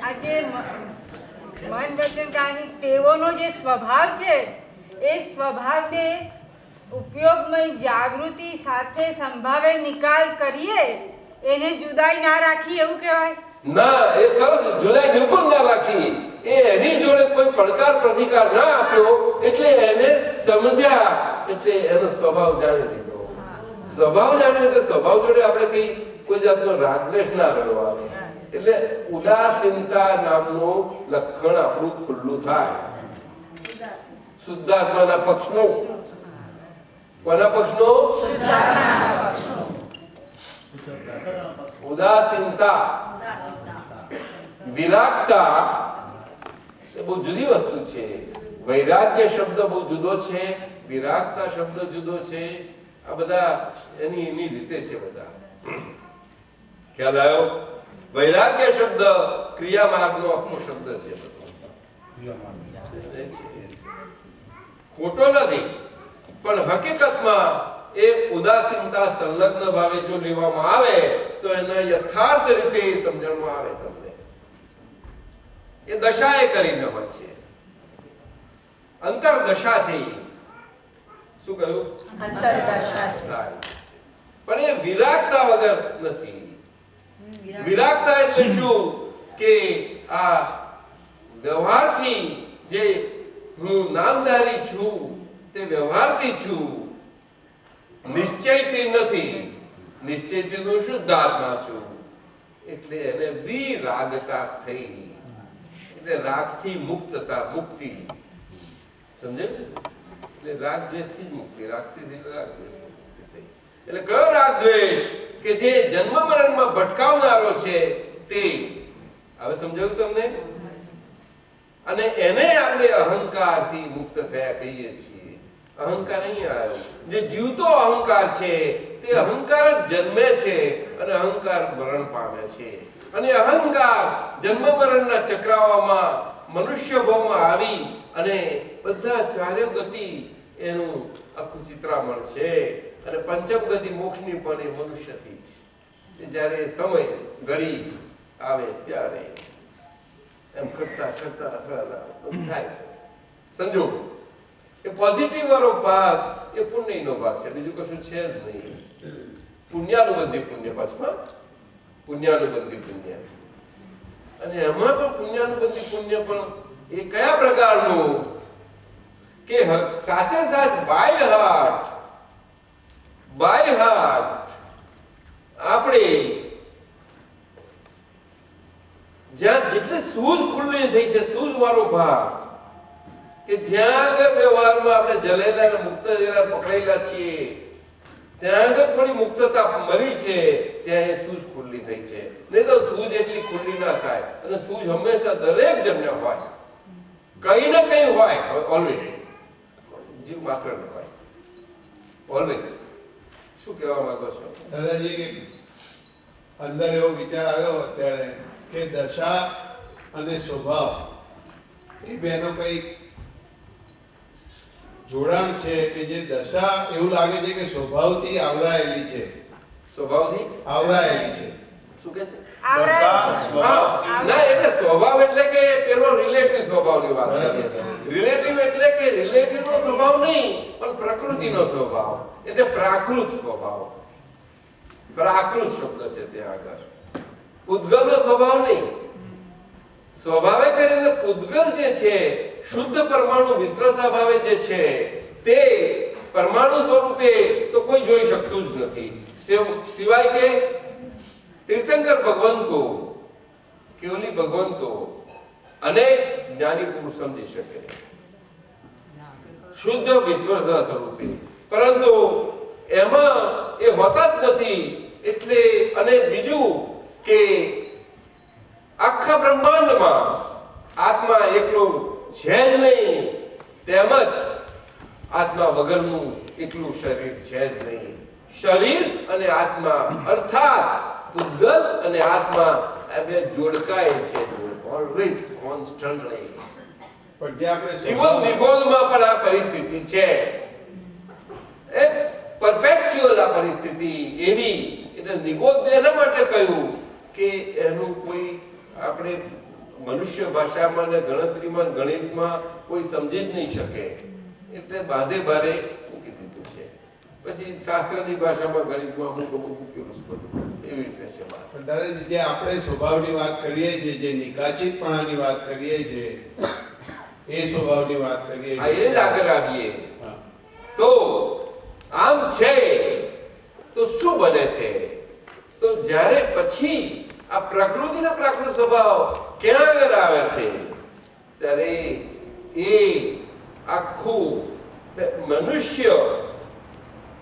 Speaker 7: આજે મન વચન કાની ટેવોનો જે સ્વભાવ છે એ સ્વભાવને ઉપયોગમય જાગૃતિ સાથે સંભાવે નિકાલ કરીએ, એને જુદાઈ ના રાખી એવું કહેવાય?
Speaker 1: ના, એ સરસ. જુદાઈ બિલકુલ ના રાખી. એ એની જોડે કોઈ પડકાર પ્રતિકાર ના આપ્યો એટલે એને સમજ્યા એટલે એનો સ્વભાવ જાણી લીધો. સ્વભાવ જાણ્યો એટલે સ્વભાવ જોડે આપણે કોઈ જાતનો રાગદ્વેષ ના રહ્યો આવે. એટલે ઉદાસીનતા નામનું લક્ષણ આપણું ખુલ્લું થાય. શુદ્ધાત્માના પક્ષનું. કોના પક્ષનું? ઉદાસીનતા. વિરાગતા એ બહુ જુદી વસ્તુ છે. વૈરાગ્ય શબ્દ બહુ જુદો છે, વિરાગતા શબ્દ જુદો છે. આ બધા એની રીતે છે. બધા ખ્યાલ આવ્યો? વૈરાગ્ય શબ્દ ક્રિયા માર્ગનો આખો શબ્દ છે. ખોટો નથી, પણ હકીકતમાં એ ઉદાસીનતા સંલગ્ન ભાવે જો લેવામાં આવે તો એને યથાર્થ રીતે સમજણમાં આવે. તમને એ દશા એ કરીને હોય છે, અંતરદશા છે. શું કહ્યું? અંતરદશા. પણ એ વિરાગતા વગર નથી. વિરાગતા એટલે શું? કે આ વ્યવહારથી જે હું નામધારી છું તે વ્યવહારથી છું, નિશ્ચયથી નથી. નિશ્ચયથી હું શુદ્ધ આત્મા છું. એટલે એને વિરાગતા થઈ. એટલે રાગથી મુક્તતા, મુક્તિ. સમજે? એટલે રાગ દ્વેષથી જ મુક્તિ. રાગથી રાગ દ્વેષ. એટલે કયો રાગ દ્વેષ? કે જે જન્મ મરણમાં ભટકાવનારો છે તે. હવે સમજાયું તમને? અને એને આપણે અહંકારથી મુક્ત થયા કહીએ છીએ. અહંકાર અહીં આવ્યો. જે જીવતો અહંકાર છે તે અહંકાર જ જન્મે છે અને અહંકાર મરણ પામે છે. અને અહંકાર જન્મ મરણના ચક્રાવામાં મનુષ્ય ભાવમાં આવી અને બધા ચારે ગતિ એનું આખું ચિત્રામણ છે. અને પંચમ ગતિ મોક્ષની પણ એ મનુષ્યથી જ. જ્યારે સમય ઘડી આવે ત્યારે એમ કરતા થાય સંજોગ. એ પોઝિટિવ વાળો ભાગ એ પુણ્યનો ભાગ છે, બીજું કશું છે જ નહીં. પુણ્યાનુબંધી પુણ્ય પાછું, પુણ્યાનુબંધી પુણ્ય. અને એમાં પણ પુણ્યાનુબંધી પુણ્ય પણ એ કયા પ્રકારનું કે સાચે સાચ બાય હાર્ટ આપણે જ્યાં જેટલી સૂઝ ખુલ્લી થઈ છે, સૂઝ વાળો ભાગ કે જ્યાં આગળ વ્યવહારમાં આપણે જલેલા અને મુક્ત થયેલા પકડેલા છીએ ત્યાં આગળ થોડી મુક્તતા મળી છે, ત્યાં એ સૂઝ ખુલ્લી થઈ છે. નહીં તો સૂઝ એટલી ખુલ્લી ના થાય. અને સૂઝ હંમેશા દરેક જણને હોય, કઈ ને કઈ હોય, ઓલવેઝ. જીવ માત્ર ન હોય, ઓલવેઝ. શું કહેવા માંગો છો
Speaker 6: દાદાજી? અંદર એવો વિચાર આવ્યો અત્યારે કે દશા અને સ્વભાવ એ બેનો કઈ જોડાણ છે કે જે દશા એવું લાગે છે કે સ્વભાવથી આવરાયેલી છે,
Speaker 1: સ્વભાવથી
Speaker 6: આવરાયેલી છે.
Speaker 1: શું કહે છે?
Speaker 3: દશા સ્વભાવ
Speaker 1: ના, એટલે સ્વભાવ એટલે કે પેલો રિલેટિવ સ્વભાવની વાત કરીએ છીએ. રિલેટિવ એટલે કે રિલેટિવનો સ્વભાવ નહીં, પણ પ્રકૃતિનો સ્વભાવ એટલે પ્રાકૃત સ્વભાવ. પ્રાકૃત શબ્દ છે ત્યાં આગળ. પૂતગલનો સ્વભાવ નહીં. સ્વભાવે કરીને પૂતગલ જે છે શુદ્ધ પરમાણુ વિશ્રસા ભાવે જે છે તે પરમાણુ સ્વરૂપે તો કોઈ જોઈ શકતું જ નથી, સિવાય કે તીર્થંકર ભગવંતો, કેવલી ભગવંતો અને જ્ઞાની પુરુષ સમજી શકે શુદ્ધ વિશ્વસા સ્વરૂપે. પરંતુ એમાં એ હોતા જ નથી. એટલે અને બીજું કે આખા બ્રહ્માંડમાં આત્મા એકલો છે જ નહીં, તેમજ આત્મા વગરનું એકલું શરીર છે જ નહીં. શરીર અને આત્મા અર્થાત પૂતગલ અને આત્મા આ બે જોડકાય છે, ઓલવેઝ કોન્સ્ટન્ટલી.
Speaker 6: પણ જે આપણે
Speaker 1: જીવન નિગોદમાં પણ આ પરિસ્થિતિ છે, એ પરપેચ્યુઅલ આ પરિસ્થિતિ એવી. એટલે નિગોદ એના માટે કહ્યું કે એનું કોઈ આપણે મનુષ્ય ભાષામાં ને ગણતરીમાં ગણિતમાં કોઈ સમજી જ નહીં શકે, એટલે બાંધે બારે મૂકી દીધું છે. પછી શાસ્ત્રની ભાષામાં ગણિતમાં અમુક મૂકેલું બધું એવી રીતે છે.
Speaker 6: પણ દાદાજી જે આપણે સ્વભાવની વાત કરીએ છીએ, જે નિકાચિતપણાની વાત કરીએ છીએ, એ સ્વભાવની વાત કરીએ
Speaker 1: આ એને જ આગળ આવીએ
Speaker 6: હા.
Speaker 1: તો આમ છે તો શું બને છે? તો જ્યારે પછી આ પ્રકૃતિનો પ્રાકૃત સ્વભાવ ક્યાં આગળ આવે છે ત્યારે એ આખું મનુષ્ય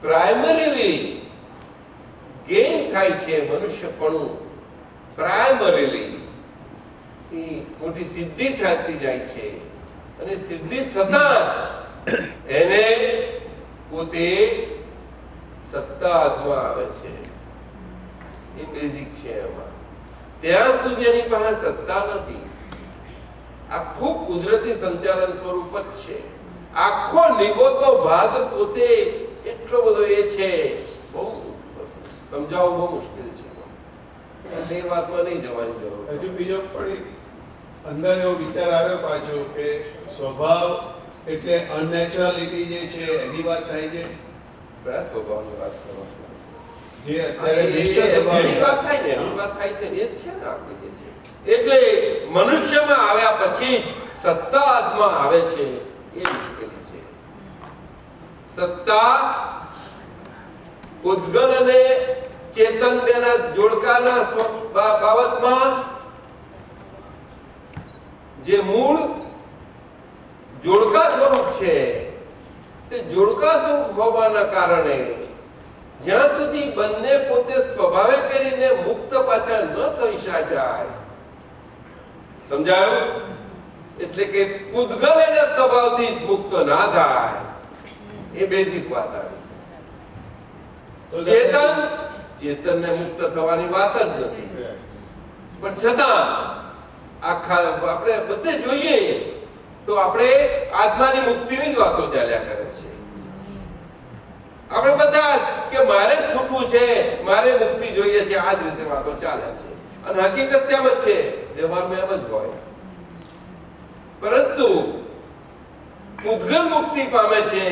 Speaker 1: પ્રાઇમરીલી ગેઇન થાય છે. મનુષ્યપણું પ્રાઇમરીલી એ મોટી સિદ્ધિ થતી જાય છે. અને સિદ્ધિ થતાં જ એને પોતે સત્તા હાથમાં આવે છે. એ બેઝિક છે. એમાં ત્યાં સુધી એની પાસે સત્તા નથી. આખું કુદરતી સંચાલન સ્વરૂપ જ છે. આખો નિગોતો ભાગ પોતે એટલો બધો એ છે, બહુ સમજાવવું બહુ મુશ્કેલ છે. એટલે એ વાતમાં નહીં જવાની જરૂર.
Speaker 6: હજુ બીજો પણ એક અંદર એવો વિચાર આવ્યો પાછો કે સ્વભાવ એટલે અનનેચરાલિટી જે છે એની વાત થાય છે.
Speaker 1: કયા સ્વભાવની વાત કરો છો?
Speaker 6: જે અત્યારે મિશ્ર
Speaker 1: એની
Speaker 6: સ્વભાવની
Speaker 1: વાત થાય ને, એની વાત થાય છે ને, એ જ છે ને આપણે જે છે. એટલે મનુષ્યમાં આવ્યા પછી જ સત્તા આત્મા આવે છે, એ મુશ્કેલી છે. સત્તા ઉદ્ગલ અને ચેતન બેના જોડકાના બાબતમાં જે મૂળ જોડકા સ્વરૂપ છે તે જોડકા સ્વરૂપ હોવાના કારણે જ્યાં સુધી બંને પોતે સ્વભાવે કરીને મુક્ત પાછા ન થઈ જાય, સમજાયું? એટલે કે પૂતગલ એના સ્વભાવથી મુક્ત ના થાય, એ બેઝિક વાત આવી.
Speaker 6: તો
Speaker 1: ચેતનને મુક્ત થવાની વાત જ નથી, પણ છતાં આખા આપણે બધે જોઈએ તો આપણે આત્માની મુક્તિની જ વાતો ચાલ્યા કરે છે. આપણે બધા જ કે મારે જ છૂટવું છે, મારે મુક્તિ જોઈએ છે, આ જ રીતે વાતો ચાલે છે. અને હકીકત તેમ જ છે, વ્યવહારમાં એમ જ હોય. પરંતુ પૂતગલ મુક્તિ પામે છે,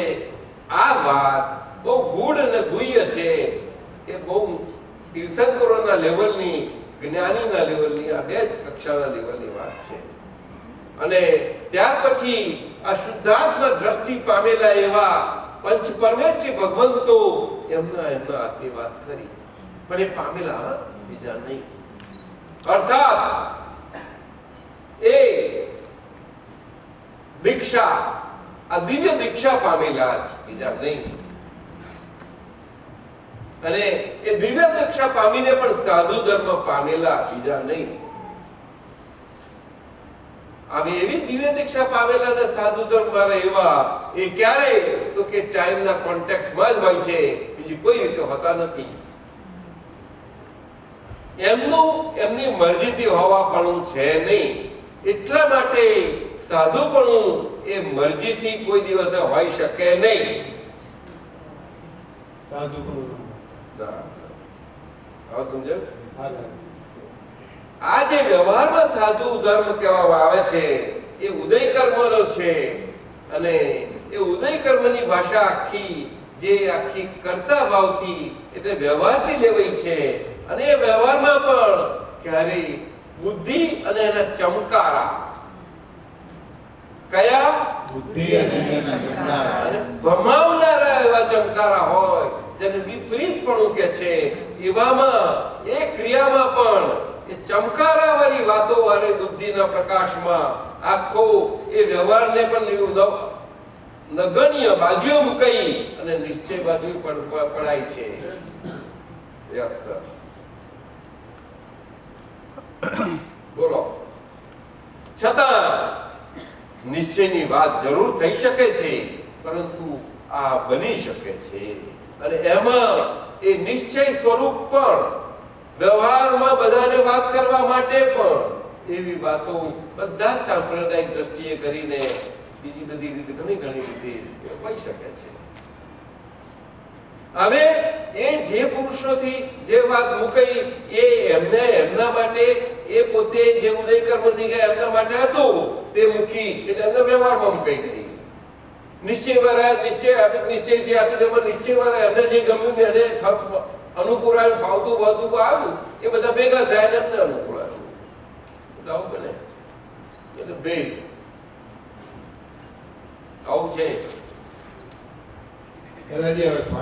Speaker 1: આ વાત બહુ ગૂઢ અને ગુહ્ય છે. એ બહુ તીર્થંકરોના લેવલની, જ્ઞાનીના લેવલની, આ બે જ કક્ષાના લેવલની વાત છે. અને ત્યાર પછી આ શુદ્ધાત્મા દ્રષ્ટિ પામેલા એવા પંચ પરમેશ્વરી ભગવંતો એમના હાથની વાત કરી, પણ એ પામેલા બીજા નહીં. અર્થાત એ દીક્ષા, આ દિવ્ય દીક્ષા પામેલા જ બીજા નહીં. અને એ દિવ્ય દીક્ષા પામીને પણ સાધુ ધર્મ પામેલા બીજા નહીં. આવી એવી દિવ્ય દીક્ષા પામેલા અને સાધુ ધર્મ વાળા એવા એ ક્યારે તો કે ટાઈમના કોન્ટેક્સ્ટમાં જ હોય છે, બીજી કોઈ રીતે હોતા નથી. એમની મરજીથી હોવાપણું છે નહીં. એટલા માટે સાધુપણું એ મરજીથી કોઈ દિવસે હોઈ શકે નહીં.
Speaker 6: સાધુપણું
Speaker 1: સમજો?
Speaker 6: હા દાદા.
Speaker 1: આ જે વ્યવહારમાં સાધુ ધર્મ કહેવામાં આવે છે એ ઉદય કર્મનો છે. અને એ ઉદય કર્મની ભાષા આખી કર્તા ભાવથી એટલે વ્યવહારથી લેવાઈ છે. અને એ વ્યવહારમાં પણ ક્યારેય બુદ્ધિ અને એના ચમકારા, કયા?
Speaker 6: બુદ્ધિ અને તેના ચમકારા,
Speaker 1: અને ભમાવનારા એવા ચમકારા હોય, જેને વિપરીતપણું કે છે, એવામાં એ ક્રિયામાં પણ એ ચમકારાવાળી વાતો વાળી બુદ્ધિના પ્રકાશમાં આખો એ વ્યવહારને પણ નગણ્ય બાજુએ મૂકી અને નિશ્ચય બાજુ પડાય છે. યસ સર, બોલો. છતાં નિશ્ચયની વાત જરૂર થઈ શકે છે, પરંતુ આ બની શકે છે. અને એમાં એ નિશ્ચય સ્વરૂપ પણ વ્યવહારમાં બધાને વાત કરવા માટે પણ એવી વાતો બધા જ સાંપ્રદાયિક દ્રષ્ટિએ કરીને બીજી બધી રીતે ઘણી રીતે હોઈ શકે છે. હવે એ જે પુરુષોથી જે વાત મૂકી એ એમના માટે, એ પોતે જે ઉદય કર્મથી ગયા એમના માટે હતું તે મૂકી એટલે એમના વ્યવહારમાં મૂકાઈ ગઈ. નિશ્ચયથી આપી દેવા, નિશ્ચય વાળા એમને જે ગમ્યું ને એને અનુકૂળ આવ્યું, ફાવતું આવ્યું, એ બધા ભેગા થાય ને એમને અનુકૂળ આવ્યું. આવું બને એટલે બે આવું છે.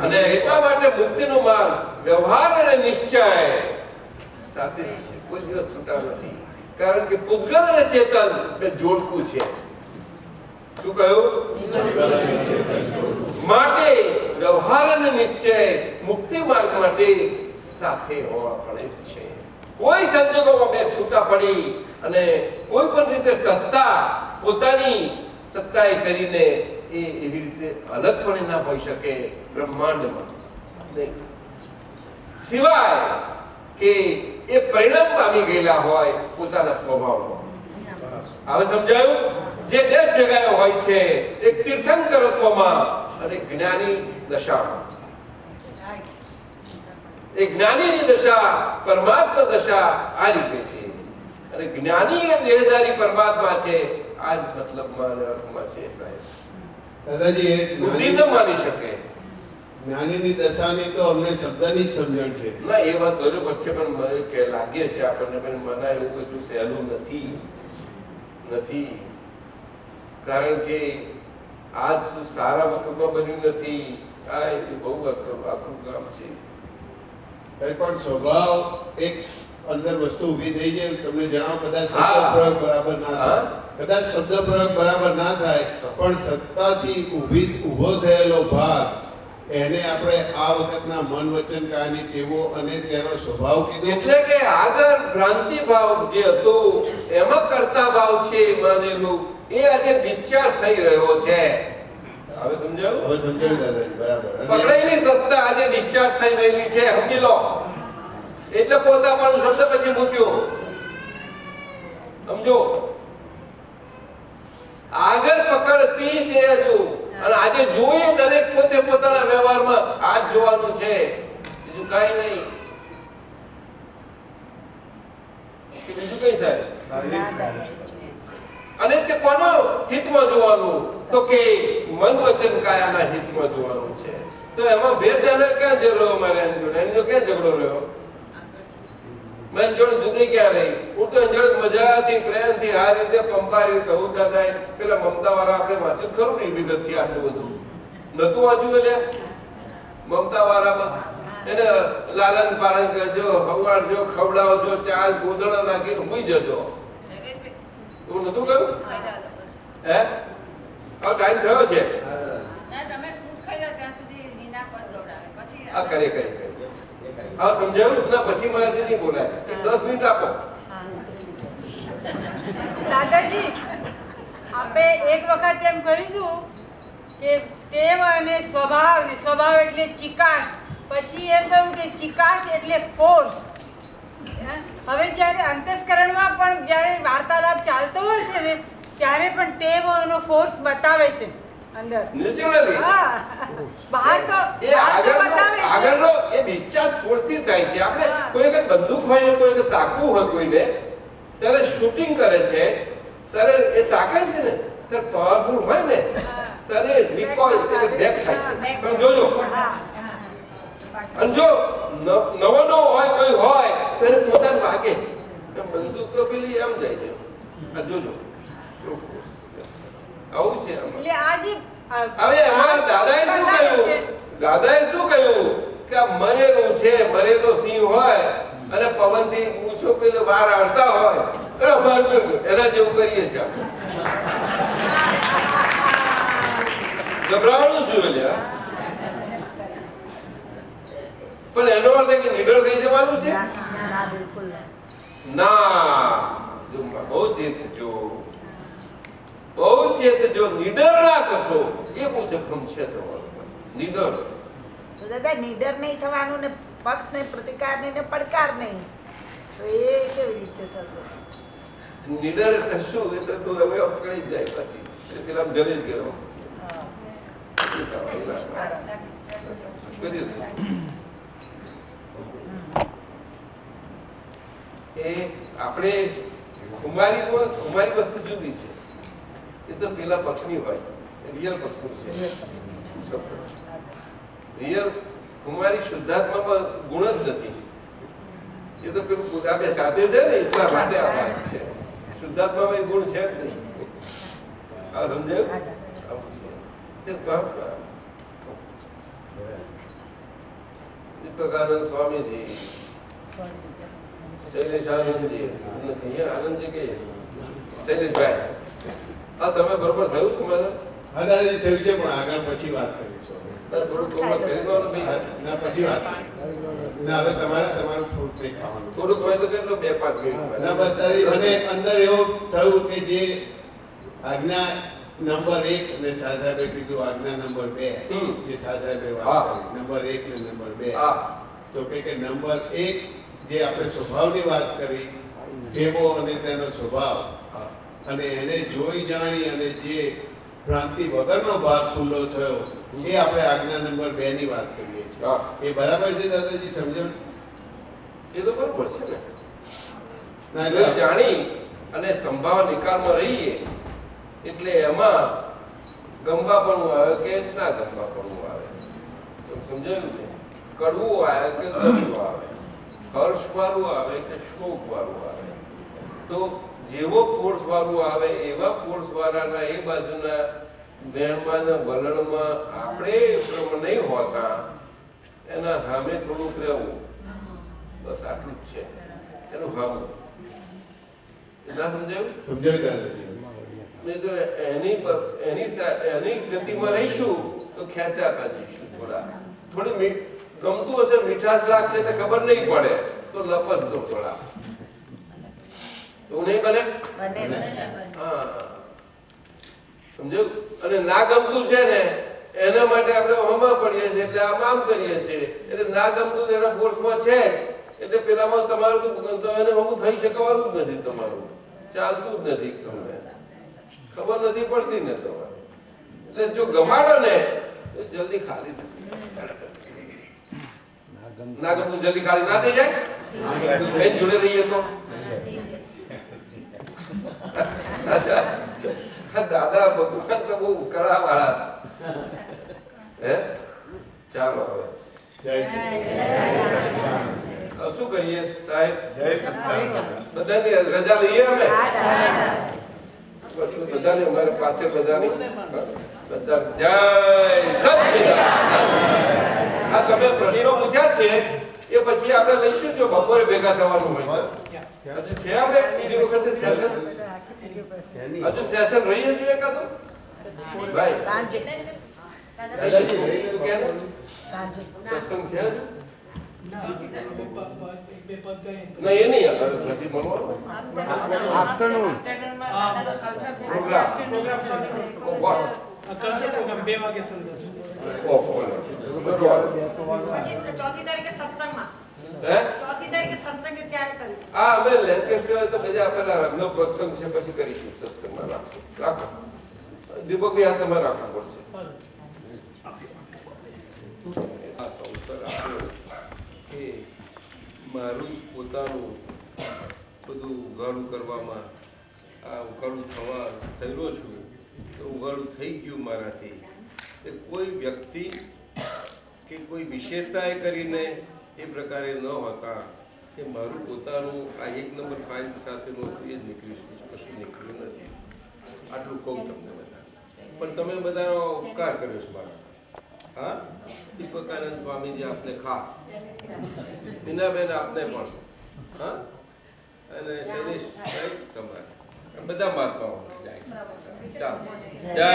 Speaker 1: અને એટલા માટે મુક્તિનો માર્ગ વ્યવહાર અને નિશ્ચય સાથે જ છે, કોઈ દિવસ છૂટા નથી. કારણ કે પૂતગલ અને ચેતન એ જોડકું છે. શું કહ્યું? માટે વ્યવહાર અને નિશ્ચય મુક્તિ માર્ગ માટે સાથે હોવા પડે છે. કોઈ સંજોગોમાં બે છૂટા પડી અને કોઈ પણ રીતે સત્તા પોતાની સત્તાએ કરીને એ એવી રીતે અલગપણે ના હોઈ શકે બ્રહ્માંડમાં, સિવાય કે એ પરિણામ પામી ગયેલા હોય પોતાના સ્વભાવમાં. હવે સમજાયું? જે બે જગ્યાએ હોય છે, એક તીર્થંકરત્વમાં અને જ્ઞાની દશામાં. એ જ્ઞાનીની દશા, પરમાત્મા દશા આ રીતે છે. અને જ્ઞાની એ દેહધારી પરમાત્મા છે, આ જ મતલબમાં અને અર્થમાં છે. સાહેબ
Speaker 6: દાદાજી,
Speaker 1: બુદ્ધિ ન માની શકે.
Speaker 6: જ્ઞાનીની દશાની તો અમને શબ્દની જ સમજણ છે.
Speaker 1: ના, એ વાત બરોબર છે, પણ મને કે લાગે છે આપણને પણ મને એવું બધું સહેલું નથી. કારણ કે આજ સારા વખતમાં બન્યું નથી. આ બહુ આખું કામ છે.
Speaker 6: પણ સ્વભાવ એક અંદર વસ્તુ ઊભી થઈ જાય, તમને જણાવો, કદાચ શબ્દ પ્રયોગ બરાબર ના થાય, કદાચ શબ્દ પ્રયોગ બરાબર ના થાય, પણ સત્તાથી ઊભો થયેલો ભાગ, એને આપણે આ વખતના મન વચન કાયાની ટેવો અને તેનો સ્વભાવ કીધો.
Speaker 1: એટલે કે આગળ ભ્રાંતિ ભાવ જે હતો એમાં કરતા ભાવ છે માનેલું, એ આજે ડિસ્ચાર્જ થઈ રહ્યો છે. હવે સમજાયું?
Speaker 6: હવે સમજાવ્યું દાદાજી, બરાબર.
Speaker 1: પકડાયેલી સત્તા આજે ડિસ્ચાર્જ થઈ રહેલી છે, સમજી લો. એટલે પોતાપણું શબ્દ પછી મૂક્યો. સમજો, આગળ પકડતી તે હજુ, અને આજે જોઈએ દરેક પોતે પોતાના વ્યવહારમાં આ જ જોવાનું છે, બીજું કાંઈ નહીં. બીજું કઈ સાહેબ? અને તે કોના હિતમાં જોવાનું? તો કે મન વચન કાયાના હિતમાં જોવાનું છે. તો એમાં ભેદ એને ક્યાં જરૂર? અમારે એની જોડે એનો ક્યાં ઝઘડો રહ્યો? મેં જોડે જુદી ક્યાં રહી? હું તો એની જોડે મજાથી પ્રેમથી આ રીતે પંપારી કહું દાદા પેલા મમતા વાળા આપણે વાંચ્યું ખરું ને વિગતથી આટલું બધું નતું વાંચ્યું? એટલે મમતા વાળામાં એને લાલન પાલન કરજો, ખવડાવજો, ખવડાવજો, ચાલ ગોદડા નાખીને હુઈ જજો. એવું નતું કહ્યું? હે હવે ટાઈમ થયો છે. આ કરે કરે હા સમજાયું ના? પછી મારાથી નહીં બોલાય. 10 મિનિટ આપો.
Speaker 7: દાદાજી, આપે એક વખત એમ કહ્યું હતું કે ટેવ અને સ્વભાવ, સ્વભાવ એટલે ચિકાશ, પછી એમ કહ્યું કે ચિકાશ એટલે ફોર્સ. હવે જ્યારે અંતસ્કરણમાં પણ જ્યારે વાર્તાલાપ ચાલતો હોય છે ને ત્યારે પણ ટેવ એનો ફોર્સ બતાવે છે અંદર.
Speaker 1: નેચરલી
Speaker 7: હા, બહાર તો
Speaker 1: એ આગળનો એ ડિસ્ચાર્જ ફોર્સ થી થાય છે. આપણે કોઈ વખત બંદૂક હોય ને કોઈ વખત તાકવું હોય કોઈને, ત્યારે શૂટિંગ કરે છે, ત્યારે એ તાકે છે ને ત્યારે પાવરફુલ હોય ને ત્યારે રિકોઇલ એટલે બેક થાય છે. તમે જોજો. અને જો નવો હોય કોઈ હોય તો એને પોતાને વાગે. બંદૂક તો પેલી એમ જાય છે. આ જોજો આવું છે.
Speaker 7: એટલે આજે
Speaker 1: હવે એમાં દાદાએ શું કહ્યું? દાદાએ શું કહ્યું કે આ મરેલું છે, મરેલો સિંહ હોય અને પવનથી ઊંચો પેલો બહાર આવતા હોય એના જેવું કરીએ છીએ. ગભરાવાનું શું? એટલે પણ એનો અર્થ કે નીડર થઈ જવાનું છે ના. બહુ ચેતજો, બહુ ચેતજો. નીડર ના થશો એ બહુ જખમ છે તમારું. નીડર
Speaker 2: તો દાદા નીડર નહીં થવાનું ને પક્ષ ને પ્રતિકાર ને પડકાર નહીં, તો એ કેવી રીતે થશે?
Speaker 1: નીડર એટલે શું? એટલે તું હવે પકડી જ જાય પછી પેલા જલી જ ગયો. એ આપણે ખુમારી વસ્તુ જુદી છે. એ તો પેલા પક્ષની હોય, રિયલ પક્ષનું છે. રિયલ ખુમારી શુદ્ધાત્મામાં ગુણ જ નથી. એ તો પેલું આપણે સાથે છે ને એટલા માટે આ વાત છે. શુદ્ધાત્મામાં એ ગુણ છે જ નહીં. આ સમજાયું? દીપકાનંદ સ્વામીજી, શૈલેષ આનંદજી, આનંદજી કે શૈલેષભાઈ, આ તમે બરોબર થયું છે મારે?
Speaker 6: હા દાદાજી થયું છે, પણ આગળ પછી વાત કરીશું. ના પછી વાત ના, હવે તમારું ફ્રૂટ નહીં ખાવાનું.
Speaker 1: થોડુંક હોય તો કેટલું 2-5 મિનિટ
Speaker 6: ના બસ દાદી, મને અંદર એવું થયું કે જે આજ્ઞા નંબર 1 અને શાહ સાહેબે કીધું આજ્ઞા નંબર 2, જે શાહ સાહેબે વાત કરી નંબર 1 ને નંબર 2, તો કે નંબર 1 જે આપણે સ્વભાવની વાત કરી, ટેવો અને તેનો સ્વભાવ, અને એને જોઈ જાણી અને જે ભ્રાંતિ વગરનો ભાગ ખુલ્લો થયો, એ આપણે આજ્ઞા નંબર 2 ની વાત કરીએ છીએ. એ બરાબર છે દાદાજી? સમજો?
Speaker 1: એ તો બરોબર છે ને.
Speaker 6: ના એટલે
Speaker 1: જાણી અને સંભાવ નિકાલમાં રહીએ એટલે એમાં ગંભાપણું આવે કે ના ગંભાપણું આવે. સમજાયું ને? કડવું આવે કે ગળું આવે, હર્ષ વાળું આવે કે શોક વાળું આવે. તો જેવો ફોર્સ વાળું આવે એવા ફોર્સ વાળાના એ બાજુના જ્ઞાનમાં વલણમાં આપણે નહીં હોતા, એના સામે થોડુંક રહેવું, બસ આટલું જ છે એનું સામું. ના સમજાયું?
Speaker 6: સમજાવી દાદાજી.
Speaker 1: નહીં તો એની ગતિમાં રહીશું તો ખેંચાતા જઈશું. થોડી ગમતું હશે, મીઠાશ લાગશે એટલે ખબર નહીં પડે તો લપસ દો થોડા. તો નહીં બને? હા, સમજો? અને ના ગમતું છે ને એના માટે આપણે હમા પડીએ છીએ, એટલે આમ કરીએ છીએ. એટલે ના ગમતું એના ફોર્સમાં છે જ, એટલે પેલામાં તમારું તો એને હમું થઈ શકવાનું જ નથી, તમારું ચાલતું જ નથી, તમને ખબર નથી પડતી ને તમારે. એટલે જો ગમાડો ને તો જલ્દી ખાલી થઈ જાય. ના ગમતું જલ્દી ખાલી ના થઈ જાય, બેન જોડે રહીએ તો. દાદા ભગવાન તો બહુ કળા વાળા હતા. હે ચાલો હવે
Speaker 6: જય શ્રી
Speaker 1: શું કરીએ સાહેબ?
Speaker 3: જય સત્તાન
Speaker 1: બધાની રજા લઈએ અમે. બધાને અમારે પાસે બધાની બધા જય સચ્ચિદાનંદ. આ તમે પ્રશ્નો પૂછ્યા છે એ પછી આપણે લઈશું, જો બપોરે ભેગા થવાનું હોય. હજુ છે આપણે બીજી વખતે સેશન, હજુ સેશન રહીએ જોઈએ એકાદું ભાઈ. સત્સંગ છે હજુ? ના એ નહીં, નથી મળવાનું
Speaker 2: આફ્ટરનૂન
Speaker 1: પ્રોગ્રામ.
Speaker 8: ચોથી તારીખે સત્સંગમાં
Speaker 1: હે?
Speaker 8: ચોથી તારીખે સત્સંગ ત્યારે કરીશું.
Speaker 1: હા, અમે લેન્કેસ્ટર તો બીજા પેલા રંગનો પ્રસંગ છે, પછી કરીશું સત્સંગમાં. રાખો દીપકભાઈ, આ તમારે રાખવું પડશે. આ અવસર આપ્યો કે મારું જ પોતાનું બધું ઉઘાડું કરવામાં, આ ઉઘાડું થયેલો છું, તો ઉઘાડું થઈ ગયું મારાથી. એ કોઈ વ્યક્તિ કે કોઈ વિશેષતાએ કરીને એ પ્રકારે ન હોતા કે મારું પોતાનું આ 1 નંબર ફાઇલ સાથેનું એ જ નીકળ્યું છે, કશું નીકળ્યું નથી. આટલું કહું તમને બધા. પણ તમે બધાનો ઉપકાર કર્યો છે મારા. હા, દીપકાનંદ સ્વામીજી આપને ખાસ, મીનાબેન આપને પણ, હા, અને શૈલેષ તમારે બધા મહાત્માઓ. ચાલો જય